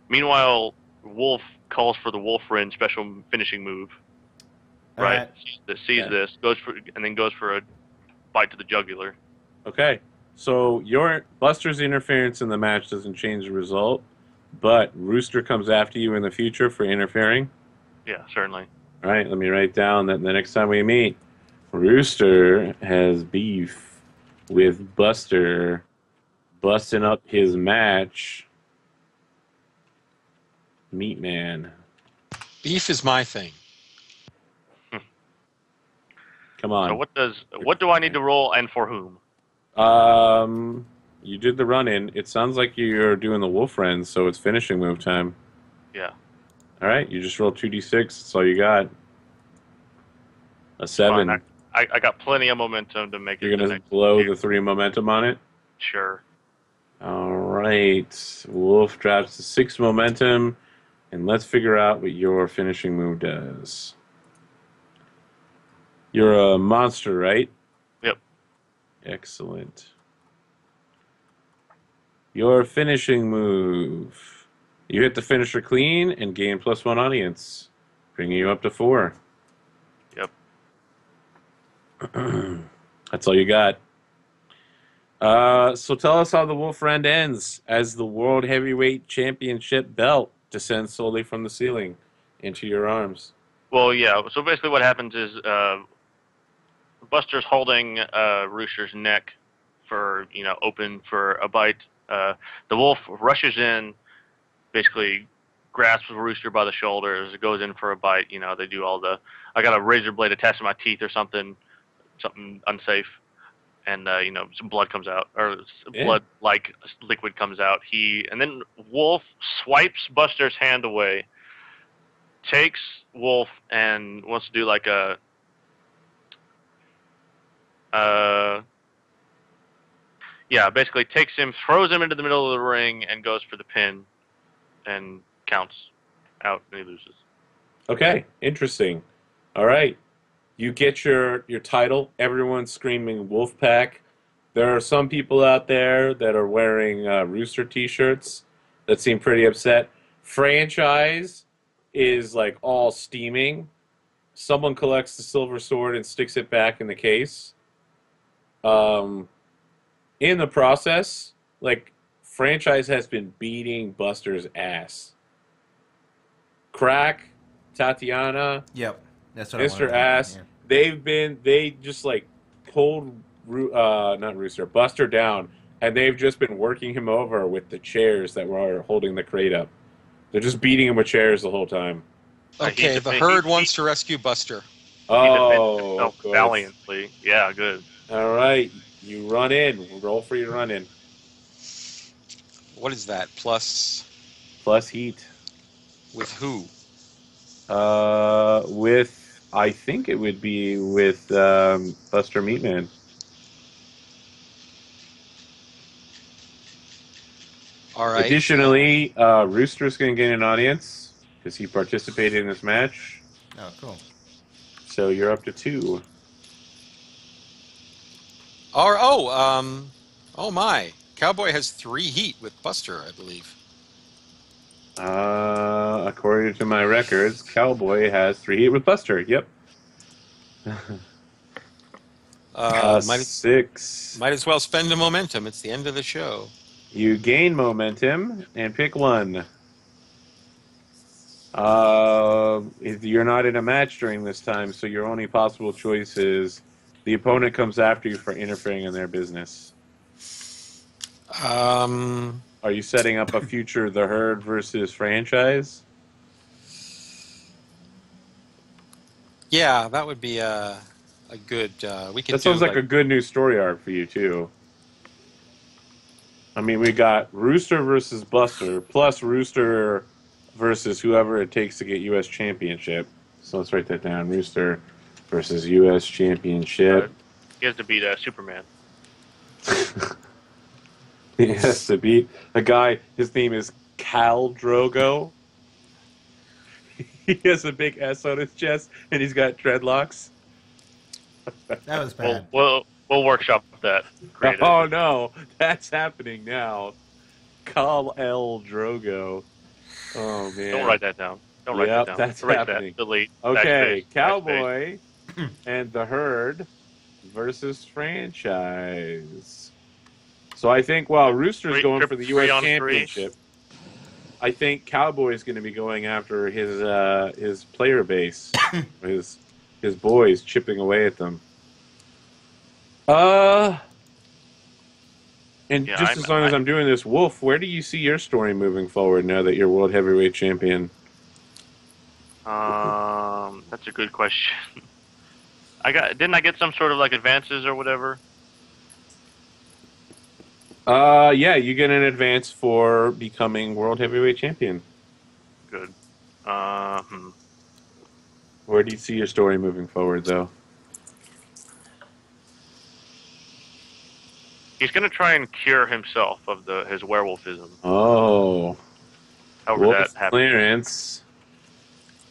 Meanwhile, Wolf calls for the Wolfrin special finishing move. Right. Sees this, goes for a bite to the jugular. Okay. So your Buster's interference in the match doesn't change the result, but Rooster comes after you in the future for interfering. Yeah, certainly. All right, let me write down that the next time we meet, Rooster has beef with Buster busting up his match. Meatman. Beef is my thing. Come on. So what do I need to roll and for whom? You did the run-in. It sounds like you're doing the Wolf Friends, so it's finishing move time. Yeah. All right, you just rolled 2d6. That's all you got. A 7. Fine. I got plenty of momentum to make You're it. going to blow the 3 momentum on it? Sure. All right. Wolf drops to 6 momentum, and let's figure out what your finishing move does. You're a monster, right? Yep. Excellent. Your finishing move. You hit the finisher clean and gain +1 audience, bringing you up to 4. Yep. That's all you got. So tell us how the Wolf Rend ends as the World Heavyweight Championship belt descends slowly from the ceiling into your arms. Well, yeah. So basically, what happens is Buster's holding Rooster's neck for open for a bite. The Wolf rushes in, basically grasps Rooster by the shoulders, goes in for a bite. They do all the I got a razor blade attached to my teeth or something unsafe. And some blood comes out, or blood-like liquid comes out. And then Wolf swipes Buster's hand away, takes Wolf and wants to do like a basically takes him, throws him into the middle of the ring, and goes for the pin, and counts out, and he loses. Okay, interesting. All right. You get your title. Everyone's screaming Wolfpack. There are some people out there that are wearing Rooster t-shirts that seem pretty upset. Franchise is like all steaming. Someone collects the silver sword and sticks it back in the case. In the process, like, Franchise has been beating Buster's ass. Crack, Tatiana, Yep. That's what Mr. I Ass, they just like pulled not Rooster, Buster down, and they've just been working him over with the chairs that were holding the crate up. They're just beating him with chairs the whole time. Okay, the herd wants to rescue Buster. Oh, good. Valiantly. Yeah, good. All right, you run in. Roll for your run in. What is that? Plus Plus heat. with who? With I think it would be with Buster Meatman. All right. Additionally, Rooster's going to gain an audience because he participated in this match. Oh, cool. So you're up to 2. Oh my! Cowboy has 3 heat with Buster, I believe. According to my records, Cowboy has 3 heat with Buster. Yep. 6. Might as well spend the momentum. It's the end of the show. You gain momentum and pick 1. You're not in a match during this time, so your only possible choice is the opponent comes after you for interfering in their business. Are you setting up a future The Herd versus franchise? Yeah, that would be a good. We could. That sounds like a good new story arc for you too. I mean, we got Rooster versus Buster, plus Rooster versus whoever it takes to get U.S. Championship. So let's write that down. Rooster versus U.S. Championship. He has to beat Superman. He has to beat a guy. His name is Khal Drogo. He has a big S on his chest, and he's got dreadlocks. That was bad. We'll workshop that. Creative. Oh no, that's happening now. Khal Drogo. Oh man. Don't write that down. Don't write that down. That's Erase happening. That. Delete. Okay, Backspace. Cowboy and the Herd versus franchise. So I think while Rooster's going for the U.S. Championship, I think Cowboy's going to be going after his player base, his boys, chipping away at them. And Yeah, just as long as I'm doing this, Wolf, where do you see your story moving forward now that you're World Heavyweight Champion? That's a good question. Didn't I get some sort of like advances or whatever? Yeah, you get an advance for becoming World Heavyweight Champion. Good. Where do you see your story moving forward, though? He's gonna try and cure himself of his werewolfism. Oh. However Wolf that happens. Clarence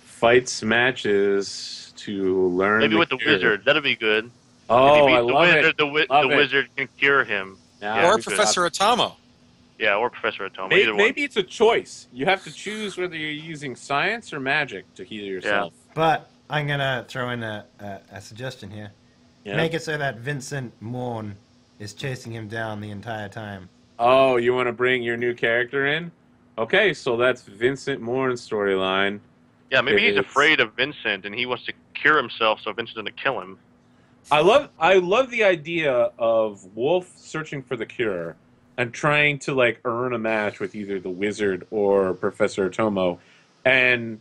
fights matches to learn. Maybe with the cure. wizard. That'd be good. Oh, if he beats I the love wizard, it. The wizard can cure him. Yeah, or Professor Atomo. Yeah, or Professor Atomo. Maybe it's a choice. You have to choose whether you're using science or magic to heal yourself. But I'm going to throw in a suggestion here. Yeah. Make it so that Vincent Morn is chasing him down the entire time. Oh, you want to bring your new character in? Okay, so that's Vincent Morn's storyline. Yeah, maybe he's afraid of Vincent and he wants to cure himself so Vincent doesn't kill him. I love the idea of Wolf searching for the cure and trying to like earn a match with either the wizard or Professor Atomo, and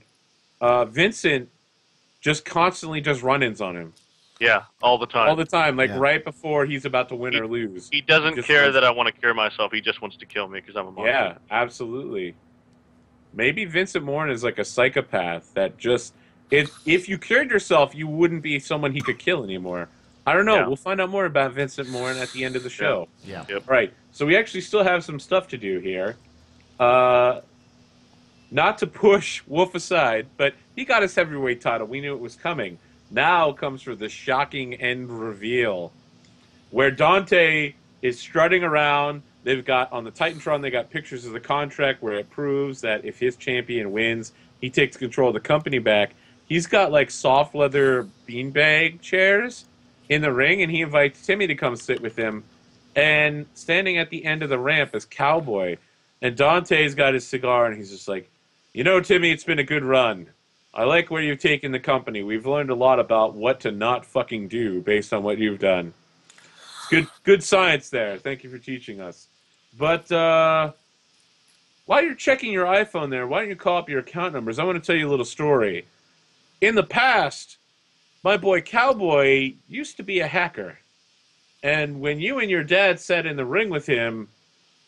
Vincent just constantly does run-ins on him. Yeah, all the time. All the time, like right before he's about to win or lose. He doesn't care that I want to cure myself. He just wants to kill me because I'm a monster. Yeah, absolutely. Maybe Vincent Morn is like a psychopath that just... If you cured yourself, you wouldn't be someone he could kill anymore. I don't know. Yeah. We'll find out more about Vincent Morn at the end of the show. Yeah. Yep. Right. So we actually still have some stuff to do here. Not to push Wolf aside, but he got his heavyweight title. We knew it was coming. Now comes for the shocking end reveal, where Dante is strutting around. They've got, on the Titantron, they got pictures of the contract where it proves that if his champion wins, he takes control of the company back. He's got, like, soft leather beanbag chairs in the ring, and he invites Timmy to come sit with him. And standing at the end of the ramp is Cowboy. And Dante's got his cigar, and he's just like, you know, Timmy, it's been a good run. I like where you've taken the company. We've learned a lot about what to not fucking do based on what you've done. Good science there. Thank you for teaching us. But while you're checking your iPhone there, why don't you call up your account numbers? I want to tell you a little story. In the past, my boy Cowboy used to be a hacker. And when you and your dad sat in the ring with him,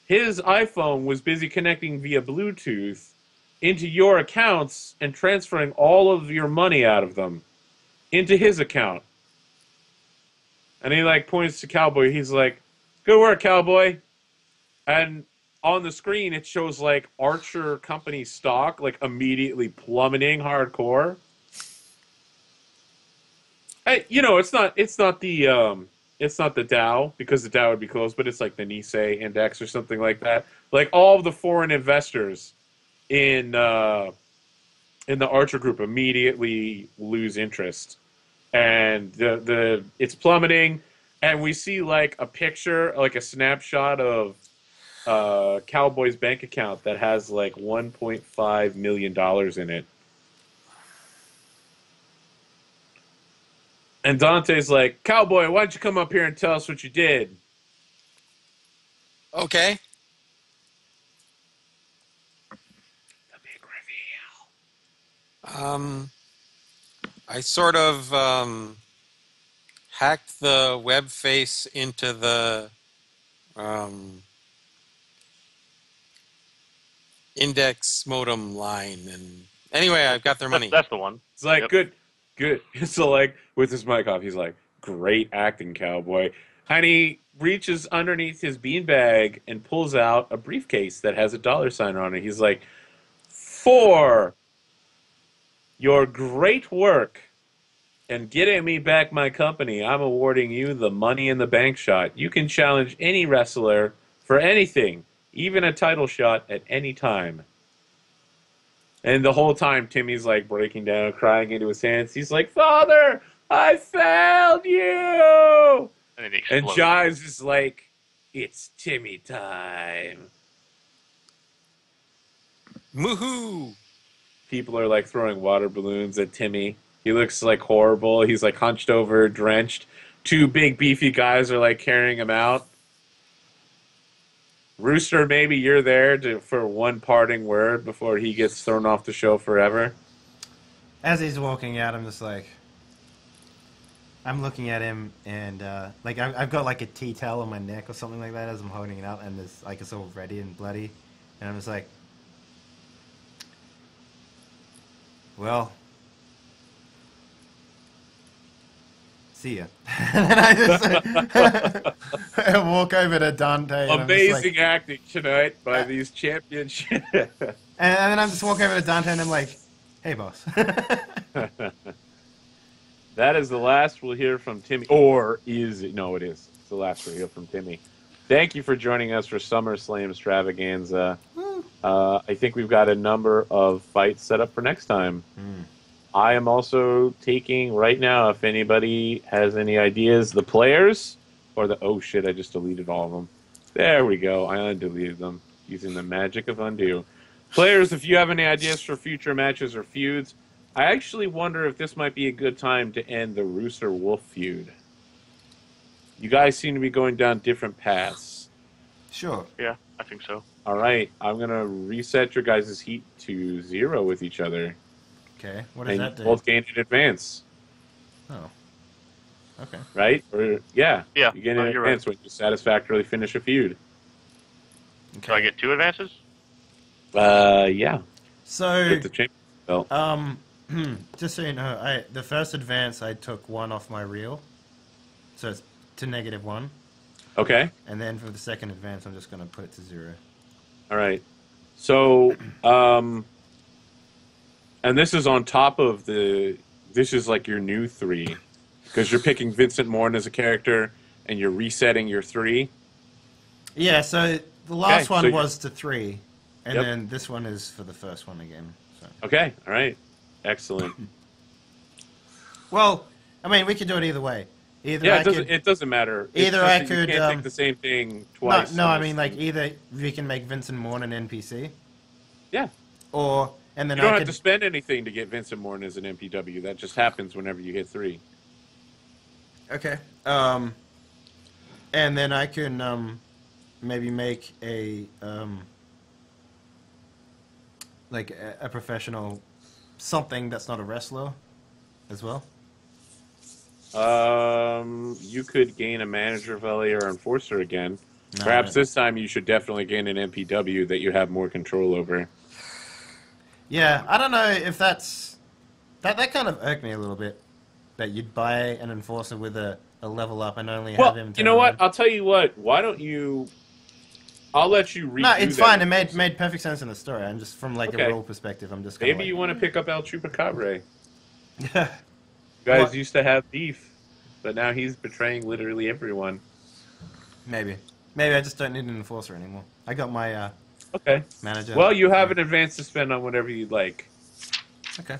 his iPhone was busy connecting via Bluetooth into your accounts and transferring all of your money out of them into his account. And he like points to Cowboy. He's like, "Good work, Cowboy." And on the screen, it shows like Archer Company stock like immediately plummeting hardcore. Hey, you know, it's not the Dow because the Dow would be closed, but it's like the Nikkei index or something like that. Like all of the foreign investors in the Archer group immediately lose interest, and the it's plummeting, and we see like a picture, like a snapshot of Cowboy's bank account that has like $1.5 million in it. And Dante's like, "Cowboy, why don't you come up here and tell us what you did?" Okay. The big reveal. I sort of hacked the web face into the index modem line, and anyway, I've got their money. That's the one. It's like, Yep. good. So like with his mic off, he's like, "Great acting, Cowboy." And he reaches underneath his beanbag and pulls out a briefcase that has a dollar sign on it. He's like, "For your great work and getting me back my company, I'm awarding you the Money in the Bank shot. You can challenge any wrestler for anything, even a title shot at any time." And the whole time, Timmy's like breaking down, crying into his hands. He's like, "Father, I failed you!" And then he And explodes. Jives is like, "It's Timmy time." Woohoo! People are like throwing water balloons at Timmy. He looks like horrible. He's like hunched over, drenched. Two big beefy guys are like carrying him out. Rooster, maybe you're there for one parting word before he gets thrown off the show forever. As he's walking out, I'm just like, I'm looking at him, and like I've got like a tea towel on my neck or something like that as I'm holding it up, and it's like it's all ready and bloody, and I'm just like, well, see ya. And then I just I walk over to Dante. And Amazing acting tonight by these champions. and then I'm just walking over to Dante, and I'm like, hey, boss. That is the last we'll hear from Timmy. Or is it? No, it is. It's the last we'll hear from Timmy. Thank you for joining us for SummerSlam Extravaganza. I think we've got a number of fights set up for next time. I am also taking right now, if anybody has any ideas, the players or the... Oh, shit, I just deleted all of them. There we go. I undeleted them using the magic of undo. Players, if you have any ideas for future matches or feuds, I actually wonder if this might be a good time to end the Rooster Wolf feud. You guys seem to be going down different paths. Sure. Yeah, I think so. All right, I'm going to reset your guys' heat to 0 with each other. Okay. What does And that you do? both gain an advance, Oh. Okay. right? Or yeah, Yeah, you gain an you're advance when you satisfactorily finish a feud. So I get 2 advances? Yeah. So, Get the champion belt. just so you know, the first advance I took 1 off my reel, so it's to -1, Okay. and then for the second advance, I'm just going to put it to 0. All right. So, and this is on top of this is like your new 3, because you're picking Vincent Morton as a character, and you're resetting your 3. Yeah. So the last Okay, one so you- was to 3, and Yep. then this one is for the first one again. So. Okay. All right. Excellent. Well, I mean, we could do it either way. Either Yeah, I could, it doesn't matter. It's either just I that could, You can't take the same thing twice. no, on I this mean, like, thing. either we can make Vincent Morton an NPC, Yeah. or, and then You don't I have could, to spend anything to get Vincent Morton as an MPW. That just happens whenever you hit 3. okay, and then I can, maybe make a, like, a professional something that's not a wrestler as well. You could gain a manager, valet, or enforcer again. No, Perhaps this time you should definitely gain an MPW that you have more control over. yeah, I don't know if that's... That kind of irked me a little bit. That you'd buy an enforcer with a level up and only have Well, him you turn know what? around. I'll tell you what. Why don't you... I'll let you No, redo it's that fine. It enforcer. made perfect sense in the story. I'm just from like a Okay. rule perspective. I'm just kind of Maybe like, you want to pick up El Chupacabra. yeah. You guys What? used to have beef, but now he's betraying literally everyone. Maybe I just don't need an enforcer anymore. I got my Okay. manager. Well, you have so- an advance to spend on whatever you'd like. Okay.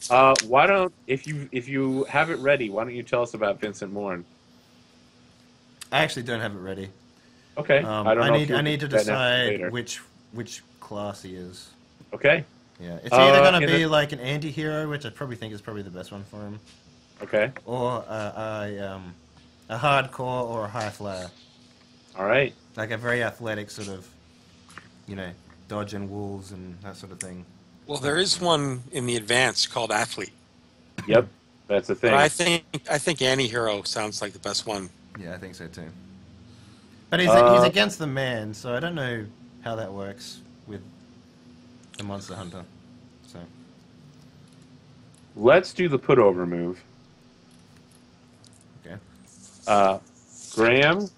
Why don't if you have it ready, why don't you tell us about Vincent Morn? I actually don't have it ready. Okay. I don't know if I you'll need to do that now or decide later. which class he is. Okay. Yeah, it's either gonna in be the- like an anti-hero, which I probably think is probably the best one for him, Okay. or a hardcore or a high flyer, All right. like a very athletic sort of, dodging wolves and that sort of thing. Well, there is one in the advance called Athlete, Yep. That's the thing. but I think Anti-Hero sounds like the best one. Yeah, I think so too. But he's against the man, so I don't know how that works with the monster hunter. So Let's do the put-over move. okay. Graham,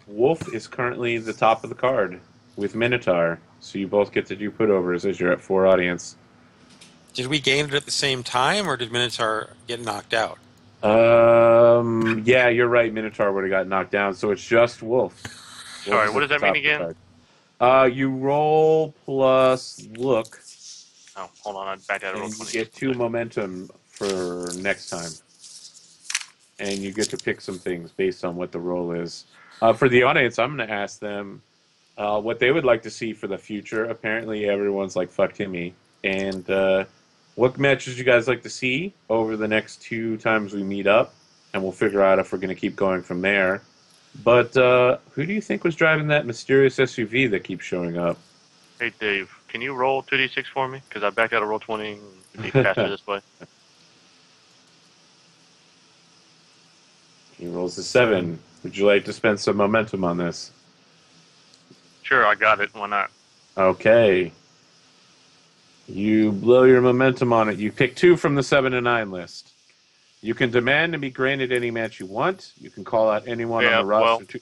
Wolf is currently the top of the card with Minotaur, so you both get to do put-overs as you're at 4 audience. Did we gain it at the same time, or did Minotaur get knocked out? Yeah, you're right. Minotaur would have got knocked down, so it's just Wolf. Sorry, Wolf what is does at that the mean top of again? the card. You roll plus look, Oh, hold on, I backed out of roll and you 20. get 2 momentum for next time. And you get to pick some things based on what the roll is. For the audience, I'm going to ask them what they would like to see for the future. Apparently, everyone's like, fuck Timmy. And what matches you guys like to see over the next 2 times we meet up? And we'll figure out if we're going to keep going from there. But who do you think was driving that mysterious SUV that keeps showing up? Hey, Dave, can you roll 2d6 for me? Because I backed out of roll 20 and it'd be faster this way. He rolls a 7. Would you like to spend some momentum on this? Sure, I got it. Why not? Okay. You blow your momentum on it. You pick 2 from the 7 and 9 list. You can demand to be granted any match you want. You can call out anyone on the roster.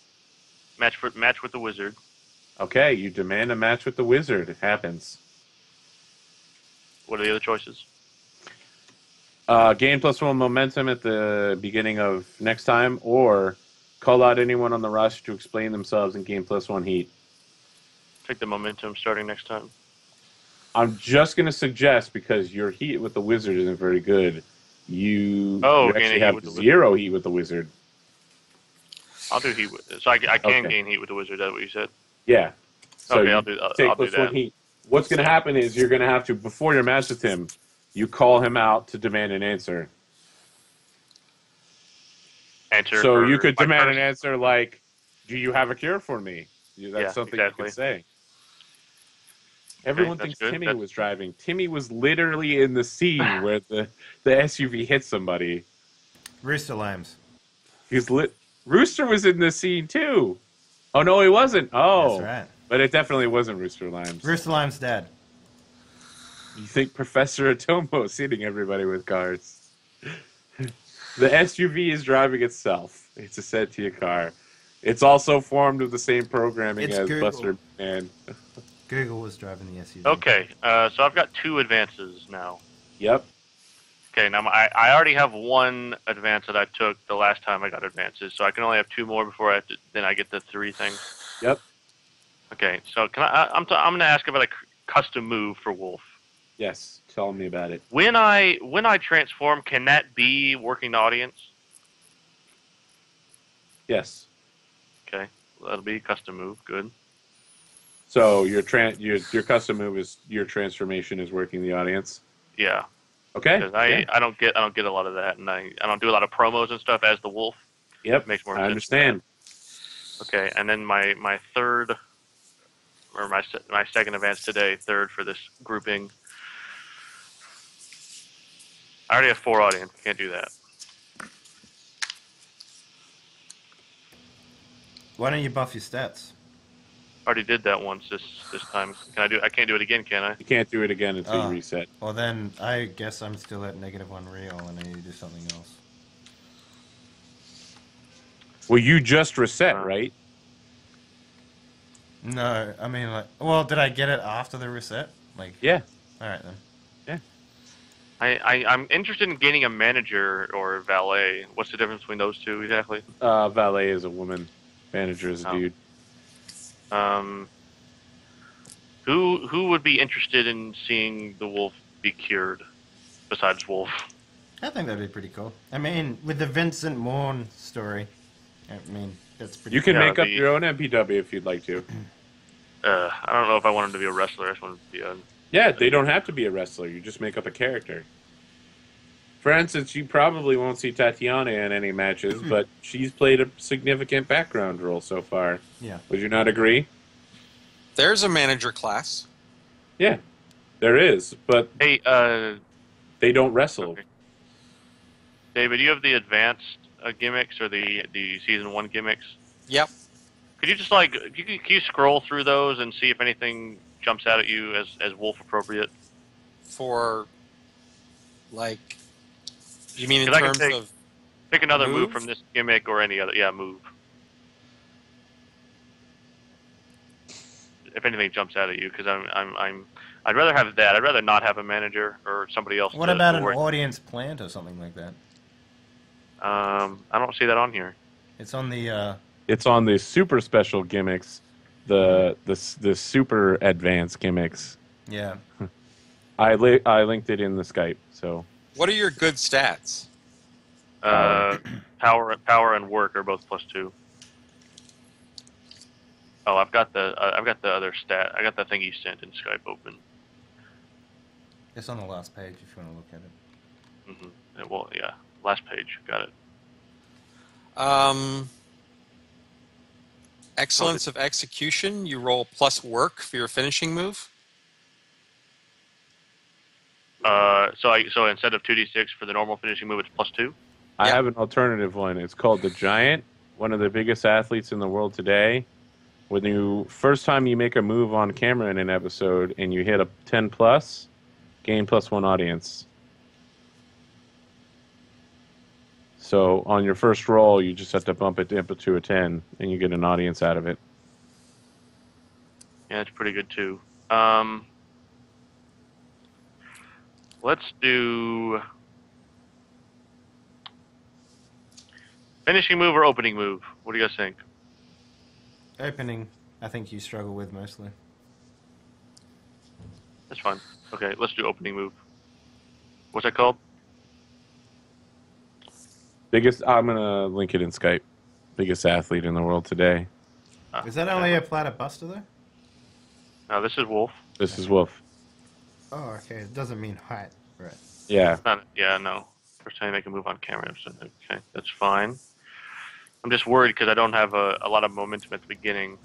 Match with the wizard. Okay, you demand a match with the wizard. It happens. What are the other choices? Gain +1 momentum at the beginning of next time, or call out anyone on the roster to explain themselves and gain +1 heat. Take the momentum starting next time. I'm just going to suggest, because your heat with the wizard isn't very good, you gain actually a heat have with the 0 heat with the wizard. I'll do heat with it. So I can Okay. gain heat with the wizard. That's what you said. Yeah. So Okay, you I'll do take that. +1 heat. What's going to happen is you're going to have to, before your match with him, you call him out to demand an answer. Answer. So for you could my demand first- an answer like, "Do you have a cure for me?" That's Yeah, something exactly. you could say. Everyone that's thinks good. Timmy was driving. Timmy was literally in the scene where the SUV hit somebody. Rooster Lymes. Rooster was in the scene too. Oh no, he wasn't. Oh, That's right. But it definitely wasn't Rooster Lyme's. Rooster Lyme's dad. You think Professor Atomo is hitting everybody with cars? The SUV is driving itself. It's a Sentia car. It's also formed of the same programming It's as Google. Buster Man. Google was driving the SUV. Okay, so I've got 2 advances now. Yep. Okay, now I already have 1 advance that I took the last time I got advances, so I can only have 2 more before then I get the 3 things. Yep. Okay, so I'm going to ask about a custom move for Wolf. Yes. Tell me about it. When I transform, can that be working the audience? Yes. Okay, that'll be a custom move. Good. So your custom move is your transformation is working the audience. Yeah. Okay. Because I don't get a lot of that, and I don't do a lot of promos and stuff as the Wolf. Yep. Makes more I sense. understand. Okay, and then my third, or my second advance today, third for this grouping. I already have 4 audience. Can't do that. Why don't you buff your stats? Already did that once this time. Can I do? I can't do it again, can I? You can't do it again until Oh. you reset. Well, then I guess I'm still at -1 real, and I need to do something else. Well, you just reset, right? No, I mean, like, well, did I get it after the reset? Like, Yeah. all right then. I'm interested in gaining a manager or a valet. What's the difference between those two exactly? Valet is a woman. Manager is a dude. Who would be interested in seeing the wolf be cured besides Wolf? I think that'd be pretty cool. I mean, with the Vincent Morn story, I mean, that's pretty You can Yeah, make up the- your own MPW if you'd like to. I don't know if I want him to be a wrestler. I just want him to be a... Yeah, they don't have to be a wrestler. You just make up a character. For instance, you probably won't see Tatiana in any matches, but she's played a significant background role so far. Yeah. Would you not agree? There's a manager class. Yeah, there is, but Hey, they don't wrestle. okay. David, do you have the advanced gimmicks or the season 1 gimmicks? Yep. Could you just like can you scroll through those and see if anything jumps out at you as wolf appropriate? For, like, you mean in 'Cause I can terms of Pick another move Move? from this gimmick or any other. Yeah, move. If anything jumps out at you, because I'd rather have that. I'd rather not have a manager or somebody else. What to about an worry. audience plant or something like that? I don't see that on here. It's on the. It's on the super special gimmicks, the super advanced gimmicks. Yeah. I linked it in the Skype. So what are your good stats? Power and work are both +2. Oh, I've got the other stat. I got the thing you sent in Skype open. It's on the last page if you want to look at it. Well, yeah, last page. Got it. Excellence of execution. You roll plus work for your finishing move. So instead of 2d6 for the normal finishing move, it's +2. I Yeah. have an alternative one. It's called the Giant, one of the biggest athletes in the world today. When you first time you make a move on camera in an episode and you hit a 10+, gain +1 audience. So on your first roll, you just have to bump it up to a 10, and you get an audience out of it. Yeah, it's pretty good too. Let's do finishing move or opening move. What do you guys think? Opening, I think you struggle with mostly. That's fine. Okay, let's do opening move. What's that called? Biggest. I'm gonna link it in Skype. Biggest athlete in the world today. Is that only a platter buster though? No, this is Wolf. This is Wolf. Oh, okay. It doesn't mean height, right? Yeah. Yeah, no. First time you make a move on camera. So, okay, that's fine. I'm just worried because I don't have a lot of momentum at the beginning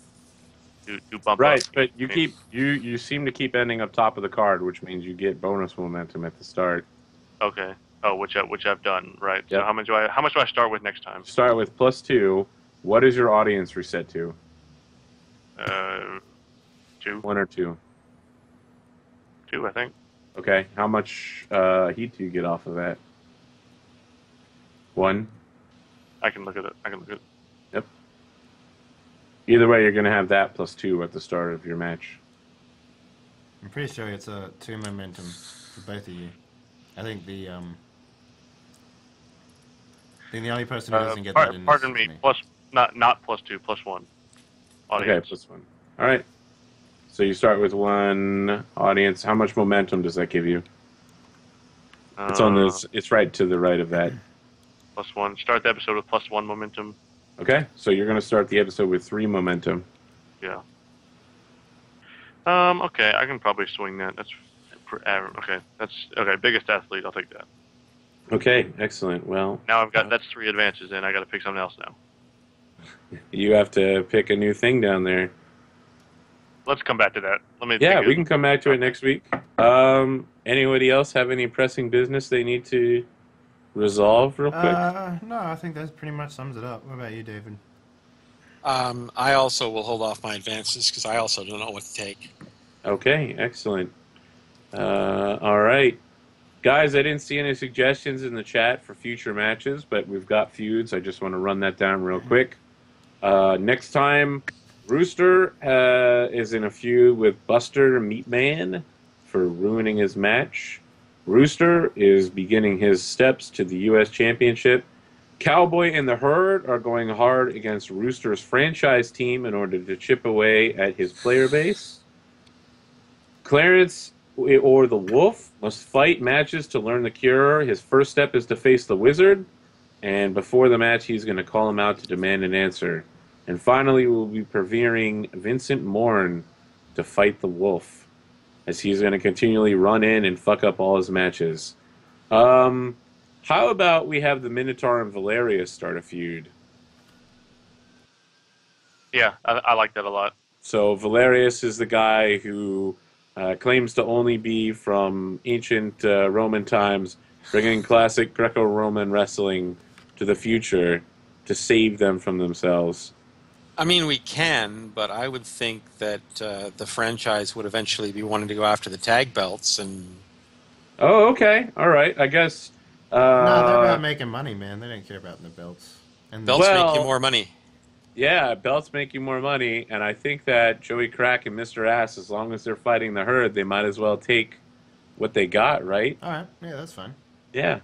to bump Right, up. but you seem to keep ending up top of the card, which means you get bonus momentum at the start. Okay. Oh, which I've done, right? Yep. So how much do I start with next time? Start with +2. What is your audience reset to? 2, 1 or 2? 2, I think. Okay. How much heat do you get off of that? 1? I can look at it. Yep. Either way, you're going to have that +2 at the start of your match. I'm pretty sure it's a 2 momentum for both of you. I think the only person who doesn't get that in Pardon this me. is Plus, not +2, +1. Audience. Okay, +1. All right. So you start with 1 audience. How much momentum does that give you? It's on this. It's right to the right of that. +1. Start the episode with +1 momentum. Okay, so you're going to start the episode with 3 momentum. Yeah. Okay, I can probably swing that. That's okay. That's okay. Biggest athlete. I'll take that. Okay, excellent. Well, Now that's 3 advances in. I got to pick something else now. you have to pick a new thing down there. Let's come back to that. Let me. Yeah, think we of- can come back to it next week. Anybody else have any pressing business they need to resolve real quick? No, I think that pretty much sums it up. What about you, David? I also will hold off my advances because I also don't know what to take. Okay, excellent. All right. Guys, I didn't see any suggestions in the chat for future matches, but we've got feuds. I just want to run that down real quick. Next time, Rooster is in a feud with Buster Meatman for ruining his match. Rooster is beginning his steps to the U.S. Championship. Cowboy and the Herd are going hard against Rooster's franchise team in order to chip away at his player base. Clarence or the Wolf must fight matches to learn the cure. His first step is to face the Wizard, and before the match, he's going to call him out to demand an answer. And finally, we'll be preparing Vincent Morn to fight the Wolf, as he's going to continually run in and fuck up all his matches. How about we have the Minotaur and Valerius start a feud? Yeah, I like that a lot. So Valerius is the guy who claims to only be from ancient Roman times, bringing classic Greco-Roman wrestling to the future to save them from themselves. I mean, we can, but I would think that the franchise would eventually be wanting to go after the tag belts. And Oh, okay. All right. I guess... No, they're about making money, man. They don't care about the belts. And belts Well- make you more money. Yeah, belts make you more money, and I think that Joey Crack and Mr. Ass, as long as they're fighting the Herd, they might as well take what they got, right? all right, yeah, that's fine. Yeah.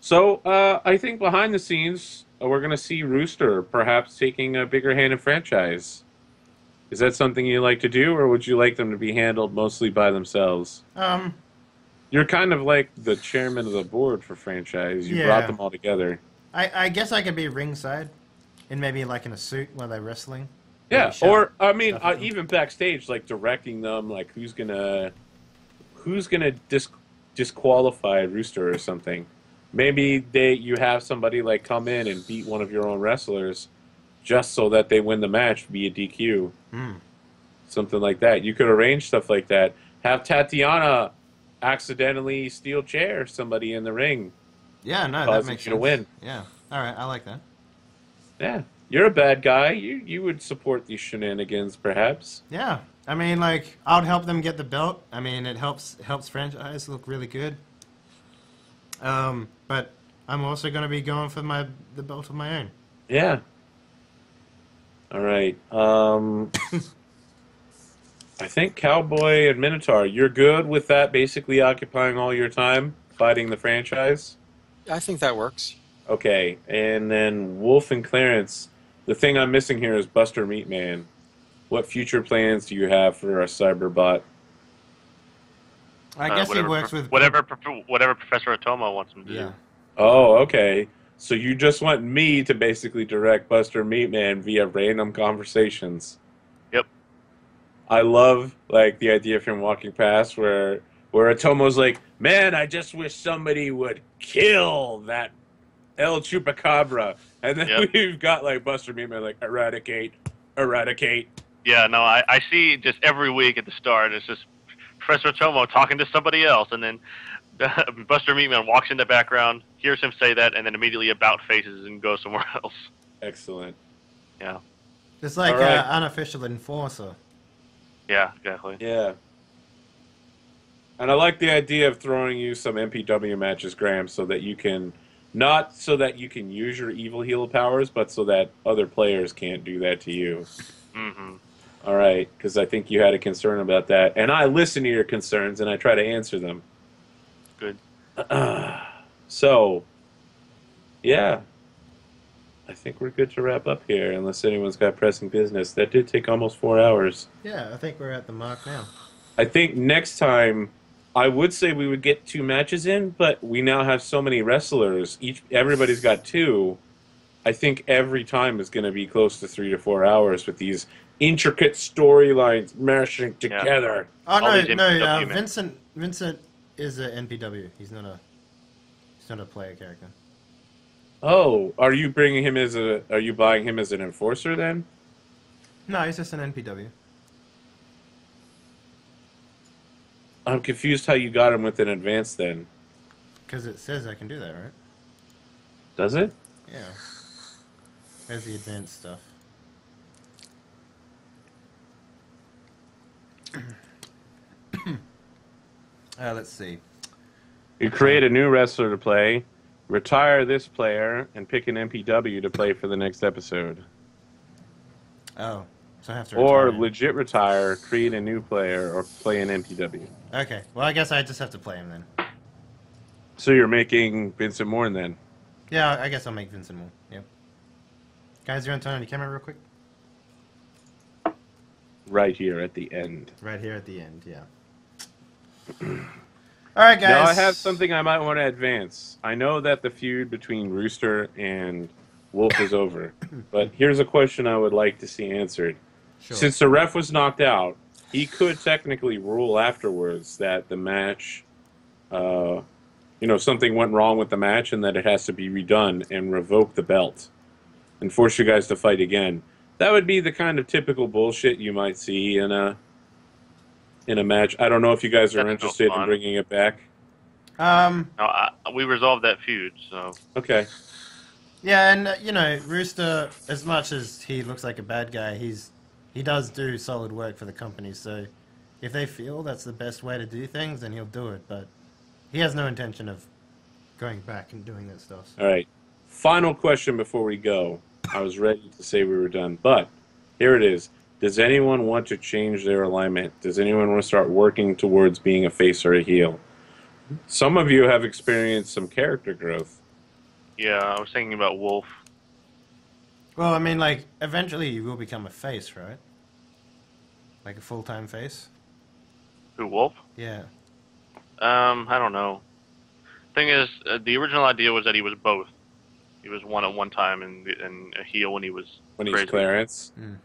So I think behind the scenes, we're going to see Rooster perhaps taking a bigger hand in franchise. Is that something you like to do, or would you like them to be handled mostly by themselves? You're kind of like the chairman of the board for franchise. You brought Yeah. them all together. I guess I could be ringside, and maybe like in a suit while they're wrestling. Yeah, Maybe shout or I mean, stuff at them. even backstage, like directing them, like who's gonna disqualify Rooster or something. Maybe you have somebody like come in and beat one of your own wrestlers, just so that they win the match via DQ. Something like that. You could arrange stuff like that. Have Tatiana accidentally steel chair somebody in the ring. Yeah, no, that Causing makes you to sense. win. Yeah, all right, I like that. Yeah, you're a bad guy. You would support these shenanigans, perhaps. Yeah, I mean, like, I'd help them get the belt. I mean, it helps franchise look really good. But I'm also going to be going for the belt of my own. Yeah. All right. I think Cowboy and Minotaur, you're good with that basically occupying all your time fighting the franchise? I think that works. Okay. And then Wolf and Clarence, the thing I'm missing here is Buster Meatman. What future plans do you have for a Cyberbot? I guess he whatever, works with... whatever Professor Otomo wants him to Yeah. do. Oh, okay. So you just want me to basically direct Buster Meatman via random conversations. Yep. I love like the idea of him walking past where Otomo's like, man, I just wish somebody would kill that El Chupacabra. And then Yep. we've got like Buster Meatman like, eradicate. Yeah, no, I see just every week at the start, it's just Professor Otomo talking to somebody else, and then Buster Meatman walks in the background, hears him say that, and then immediately about faces and goes somewhere else. Excellent. Yeah. It's like All right. an unofficial enforcer. Yeah, exactly. Yeah. And I like the idea of throwing you some MPW matches, Graham, so that you can not so that you can use your evil heal powers, but so that other players can't do that to you. Mm-hmm. All right, because I think you had a concern about that, and I listen to your concerns and I try to answer them. Good. So, yeah, I think we're good to wrap up here, unless anyone's got pressing business. That did take almost 4 hours. Yeah, I think we're at the mark now. I think next time, I would say we would get 2 matches in, but we now have so many wrestlers. Everybody's got 2. I think every time is going to be close to 3 to 4 hours with these intricate storylines mashing together. Oh All no, these no, MPW men. Vincent is an NPW. He's not a player character. Oh, are you bringing him as are you buying him as an enforcer then? No, he's just an NPW. I'm confused how you got him with an advance then. Because it says I can do that, right? Does it? Yeah. There's the advanced stuff. Let's see. You create a new wrestler to play, retire this player, and pick an MPW to play for the next episode. Oh, so I have to Or retire. legit retire, create a new player, or play an MPW. Okay, well, I guess I just have to play him then. So you're making Vincent Moore then? Yeah, I guess I'll make Vincent Moore. Yep. Guys, you want to turn on your camera real quick? Right here at the end. Right here at the end, yeah. All right, guys. Now I have something I might want to advance. I know that the feud between Rooster and Wolf is over, but here's a question I would like to see answered. Sure. Since the ref was knocked out, he could technically rule afterwards that the match, something went wrong with the match and that it has to be redone and revoke the belt and force you guys to fight again. That would be the kind of typical bullshit you might see in a match. I don't know if you guys are That's no interested in fun. bringing it back. No, we resolved that feud, so Okay. Yeah, and Rooster, as much as he looks like a bad guy, he does do solid work for the company. So, if they feel that's the best way to do things, then he'll do it. But he has no intention of going back and doing that stuff. So. All right. Final question before we go. I was ready to say we were done, but here it is. Does anyone want to change their alignment? Does anyone want to start working towards being a face or a heel? Some of you have experienced some character growth. yeah, I was thinking about Wolf. Well, I mean, like, eventually you will become a face, right? Like a full-time face? Who, Wolf? Yeah. I don't know. Thing is, the original idea was that he was both. He was one at one time and a heel when he was When crazy. he's Clarence. Mm.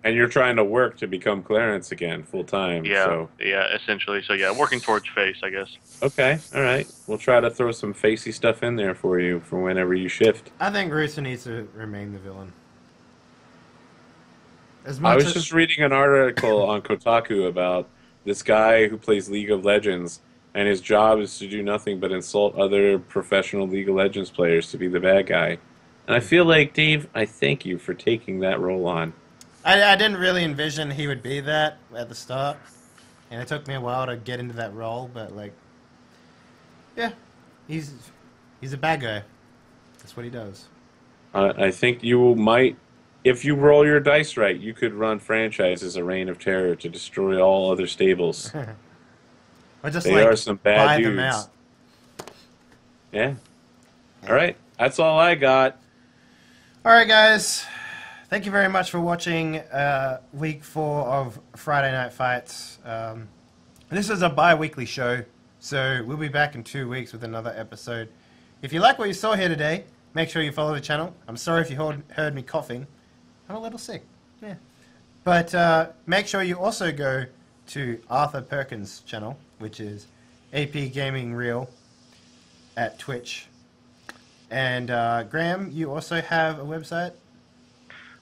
And you're trying to work to become Clarence again, full time. Yeah, So. yeah, essentially. So yeah, working towards face, I guess. Okay, all right. We'll try to throw some facey stuff in there for you for whenever you shift. I think Rooster needs to remain the villain. As I much was as... just reading an article on Kotaku about this guy who plays League of Legends, and his job is to do nothing but insult other professional League of Legends players to be the bad guy. And I feel like, Dave, I thank you for taking that role on. I didn't really envision he would be that at the start, and it took me a while to get into that role. But like, yeah, he's a bad guy. That's what he does. I think you might, if you roll your dice right, you could run franchises a reign of terror to destroy all other stables. Or just They like are some bad buy dudes. them out. Yeah. All right. That's all I got. All right, guys. Thank you very much for watching week 4 of Friday Night Fights. This is a bi-weekly show, so we'll be back in 2 weeks with another episode. If you like what you saw here today, make sure you follow the channel. I'm sorry if you heard me coughing. I'm a little sick. Yeah. But make sure you also go to Arthur Perkins' channel, which is AP Gaming Real at Twitch. And Graham, you also have a website?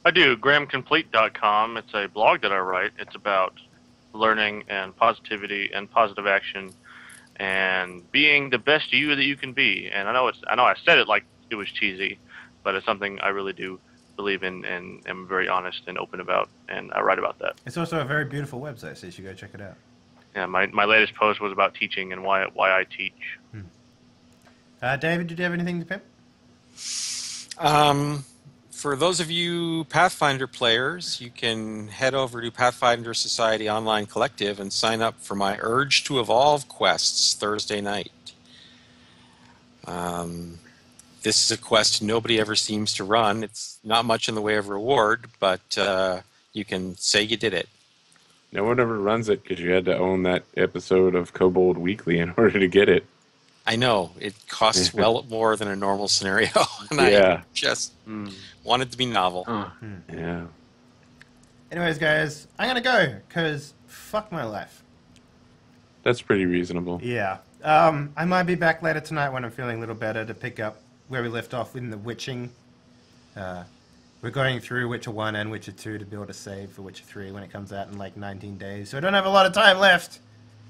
I do, GrahamComplete.com. It's a blog that I write. It's about learning and positivity and positive action and being the best you that you can be. And I know I said it like it was cheesy, but it's something I really do believe in and am very honest and open about, and I write about that. It's also a very beautiful website, so you should go check it out. Yeah, my latest post was about teaching and why I teach. David, did you have anything to pimp? For those of you Pathfinder players, you can head over to Pathfinder Society Online Collective and sign up for my Urge to Evolve quests Thursday night. This is a quest nobody ever seems to run. It's not much in the way of reward, but you can say you did it. No one ever runs it because you had to own that episode of Kobold Weekly in order to get it. I know. It costs well more than a normal scenario, and Yeah. I just wanted to be novel. Yeah. Anyways, guys, I'm going to go, because fuck my life. That's pretty reasonable. Yeah. I might be back later tonight when I'm feeling a little better to pick up where we left off in the Witching. We're going through Witcher 1 and Witcher 2 to build a save for Witcher 3 when it comes out in like 19 days. So I don't have a lot of time left.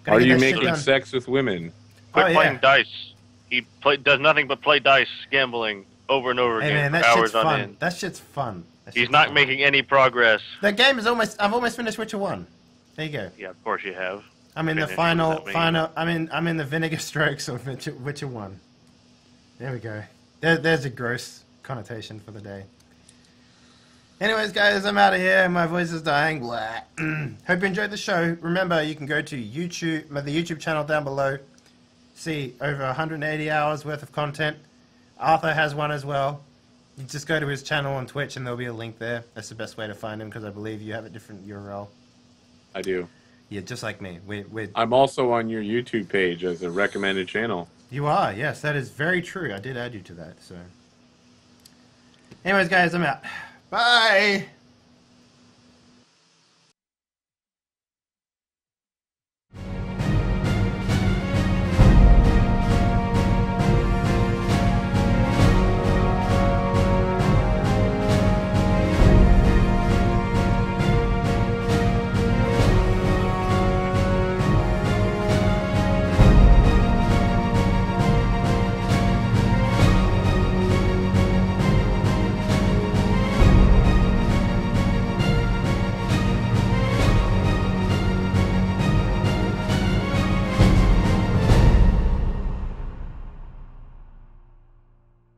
Gotta Are get you that shit making done. sex with women? Quit Oh, yeah. playing dice. He does nothing but play dice, gambling over and over Hey again man, for that hours shit's on fun. end. That shit's fun. That He's shit's not fun. making any progress. That game is almost... I've almost finished Witcher 1. There you go. Yeah, of course you have. I'm in the Finish, what does that mean? I'm in the vinegar strokes of Witcher 1. There we go. There's a gross connotation for the day. Anyways, guys, I'm out of here. My voice is dying. Blah. Hope you enjoyed the show. Remember, you can go to YouTube, the YouTube channel down below. See over 180 hours worth of content. Arthur has one as well. You just go to his channel on Twitch and there'll be a link there. That's the best way to find him because I believe you have a different URL. I do. Yeah, just like me. I'm also on your YouTube page as a recommended channel. You are, yes, that is very true. I did add you to that, so. Anyways, guys, I'm out. Bye!